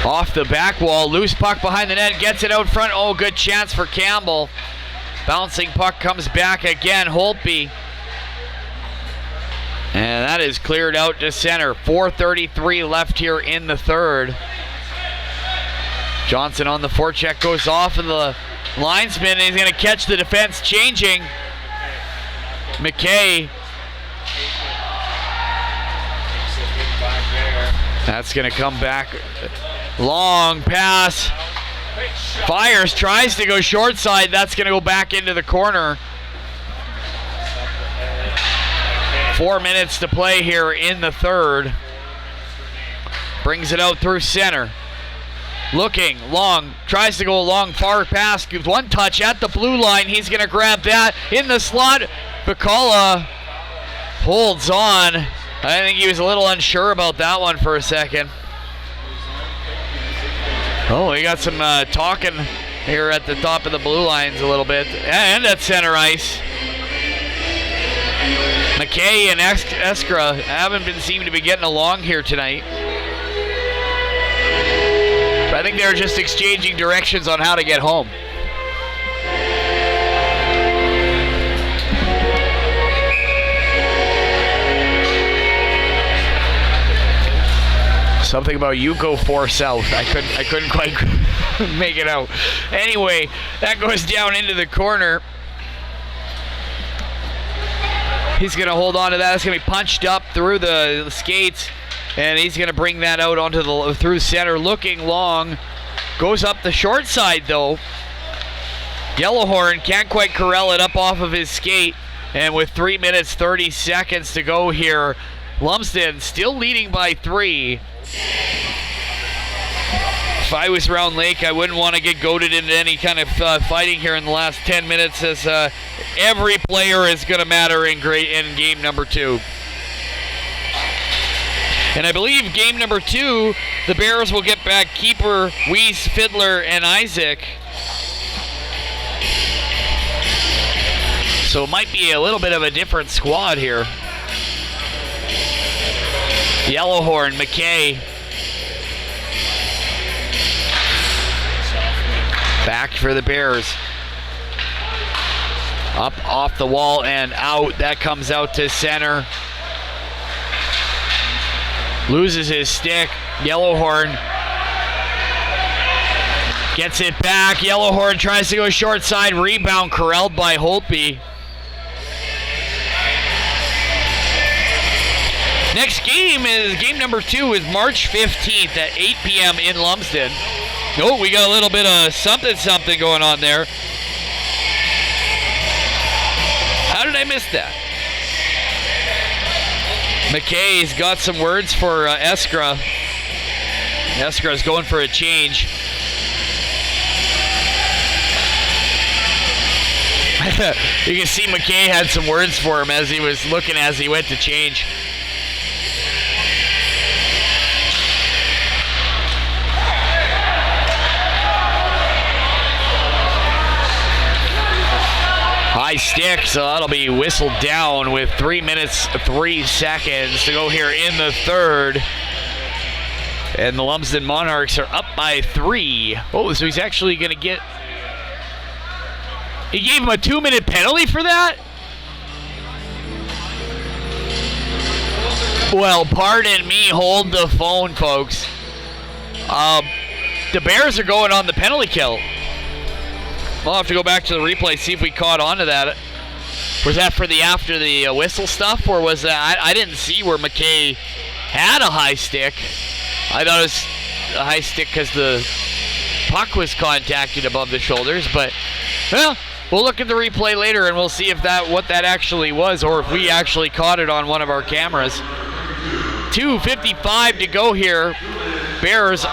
Off the back wall, loose puck behind the net, gets it out front. Oh, good chance for Campbell. Bouncing puck comes back again, Holtby. And that is cleared out to center. 4:33 left here in the third. Johnson on the forecheck, goes off of the linesman, and he's going to catch the defense changing. McKay. That's going to come back. Long pass. Fires, tries to go short side. That's going to go back into the corner. 4 minutes to play here in the third. Brings it out through center. Looking long, tries to go long, far pass, gives one touch at the blue line. He's going to grab that in the slot. Bacala holds on. I think he was a little unsure about that one for a second. Oh, we got some talking here at the top of the blue lines a little bit. And at center ice. McKay and Eskra haven't been seeming to be getting along here tonight. But I think they're just exchanging directions on how to get home. Something about you go 4 south. I couldn't quite make it out. Anyway, that goes down into the corner. He's going to hold on to that. It's going to be punched up through the skates, and he's going to bring that out onto the through center. Looking long, goes up the short side though. Yellowhorn can't quite corral it up off of his skate, and with 3 minutes 30 seconds to go here, Lumsden still leading by 3. If I was Round Lake, I wouldn't want to get goaded into any kind of fighting here in the last 10 minutes, as every player is going to matter in game number 2. And I believe game number 2, the Bears will get back keeper, Weiss, Fiddler, and Isaac. So it might be a little bit of a different squad here. Yellowhorn, McKay. Back for the Bears. Up off the wall and out. That comes out to center. Loses his stick. Yellowhorn Gets it back. Yellowhorn tries to go short side. Rebound corralled by Holtby. Next game is game number 2 is March 15th at 8 p.m. in Lumsden. Oh, we got a little bit of something going on there. How did I miss that? McKay's got some words for Eskra. Eskra's going for a change. You can see McKay had some words for him as he was looking as he went to change. High stick, so that'll be whistled down with 3 minutes, 3 seconds to go here in the third. And the Lumsden Monarchs are up by 3. Oh, so he's actually going to get... He gave him a 2-minute penalty for that? Well, pardon me, hold the phone, folks. The Bears are going on the penalty kill. We'll have to go back to the replay, see if we caught on to that. Was that for the after the whistle stuff, or was that... I didn't see where McKay had a high stick. I thought it was a high stick because the puck was contacted above the shoulders, but, well, we'll look at the replay later and we'll see if what that actually was, or if we actually caught it on one of our cameras. 2:55 to go here. Bears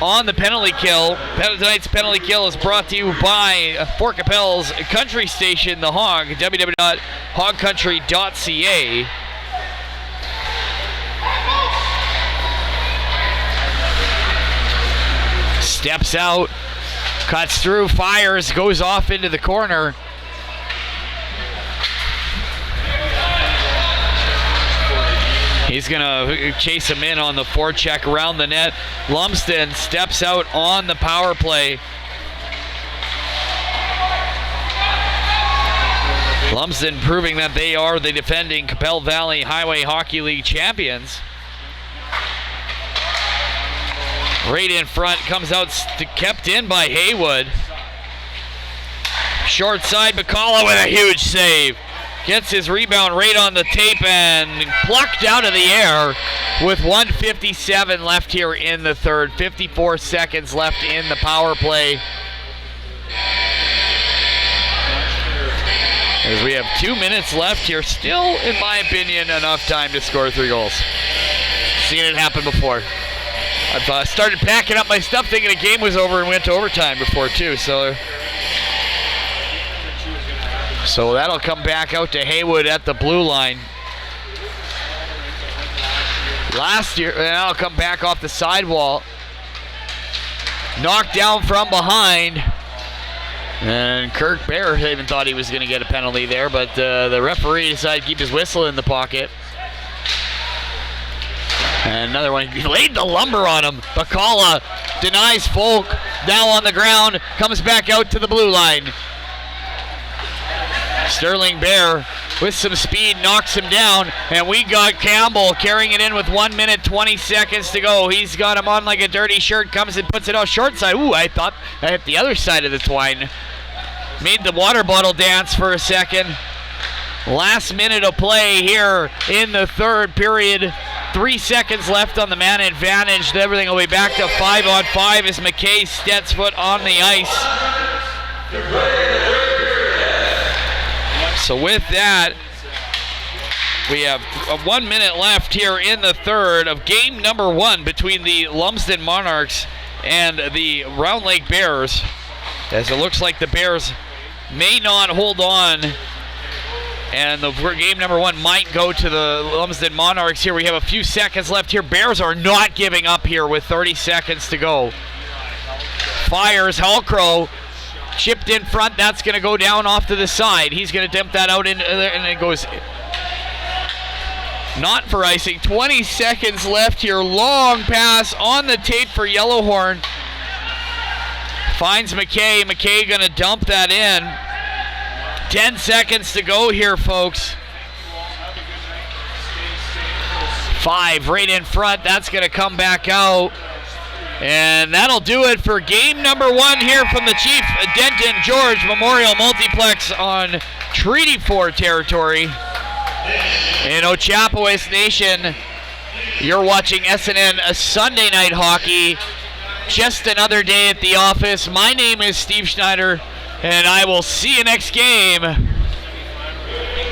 on the penalty kill. Tonight's penalty kill is brought to you by Fort Capel's country station, The Hog, www.hogcountry.ca. Steps out, cuts through, fires, goes off into the corner. He's going to chase him in on the forecheck around the net. Lumsden steps out on the power play. Lumsden proving that they are the defending Capel Valley Highway Hockey League champions. Right in front, comes out, kept in by Haywood. Short side, Bacala with a huge save. Gets his rebound right on the tape and plucked out of the air with 1:57 left here in the third. 54 seconds left in the power play. As we have 2 minutes left here, still, in my opinion, enough time to score 3 goals. Seen it happen before. I've started packing up my stuff thinking the game was over and went to overtime before too, so that'll come back out to Haywood at the blue line. Last year, and that'll come back off the sidewall. Knocked down from behind. And Kirk Bear even thought he was going to get a penalty there, but the referee decided to keep his whistle in the pocket. And another one, he laid the lumber on him. Bacala denies Folk, now on the ground, comes back out to the blue line. Sterling Bear with some speed knocks him down, and we got Campbell carrying it in with 1 minute 20 seconds to go. He's got him on like a dirty shirt, comes and puts it out short side. Ooh, I thought I hit the other side of the twine. Made the water bottle dance for a second. Last minute of play here in the third period. 3 seconds left on the man advantage. Everything will be back to 5-on-5 as McKay steps foot on the ice. So with that, we have 1 minute left here in the third of game number 1 between the Lumsden Monarchs and the Round Lake Bears, as it looks like the Bears may not hold on, and the game number 1 might go to the Lumsden Monarchs. Here we have a few seconds left here. Bears are not giving up here with 30 seconds to go. Fires Hallcrow. Chipped in front, that's going to go down off to the side. He's going to dump that out in there, and it goes not for icing. 20 seconds left here. Long pass on the tape for Yellowhorn. Finds McKay. McKay going to dump that in. 10 seconds to go here, folks. 5 right in front. That's going to come back out. And that'll do it for game number 1 here from the Chief Denton George Memorial Multiplex on Treaty 4 territory. In Ochapowace Nation, you're watching SNN Sunday Night Hockey. Just another day at the office. My name is Steve Schneider, and I will see you next game.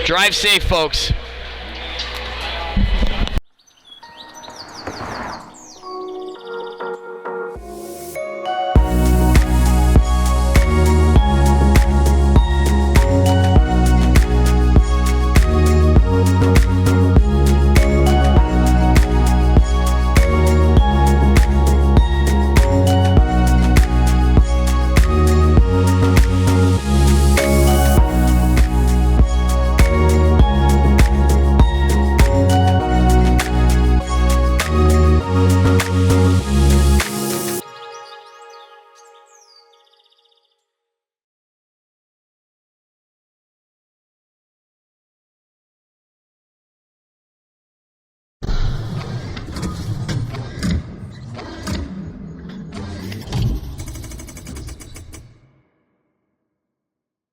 Drive safe, folks.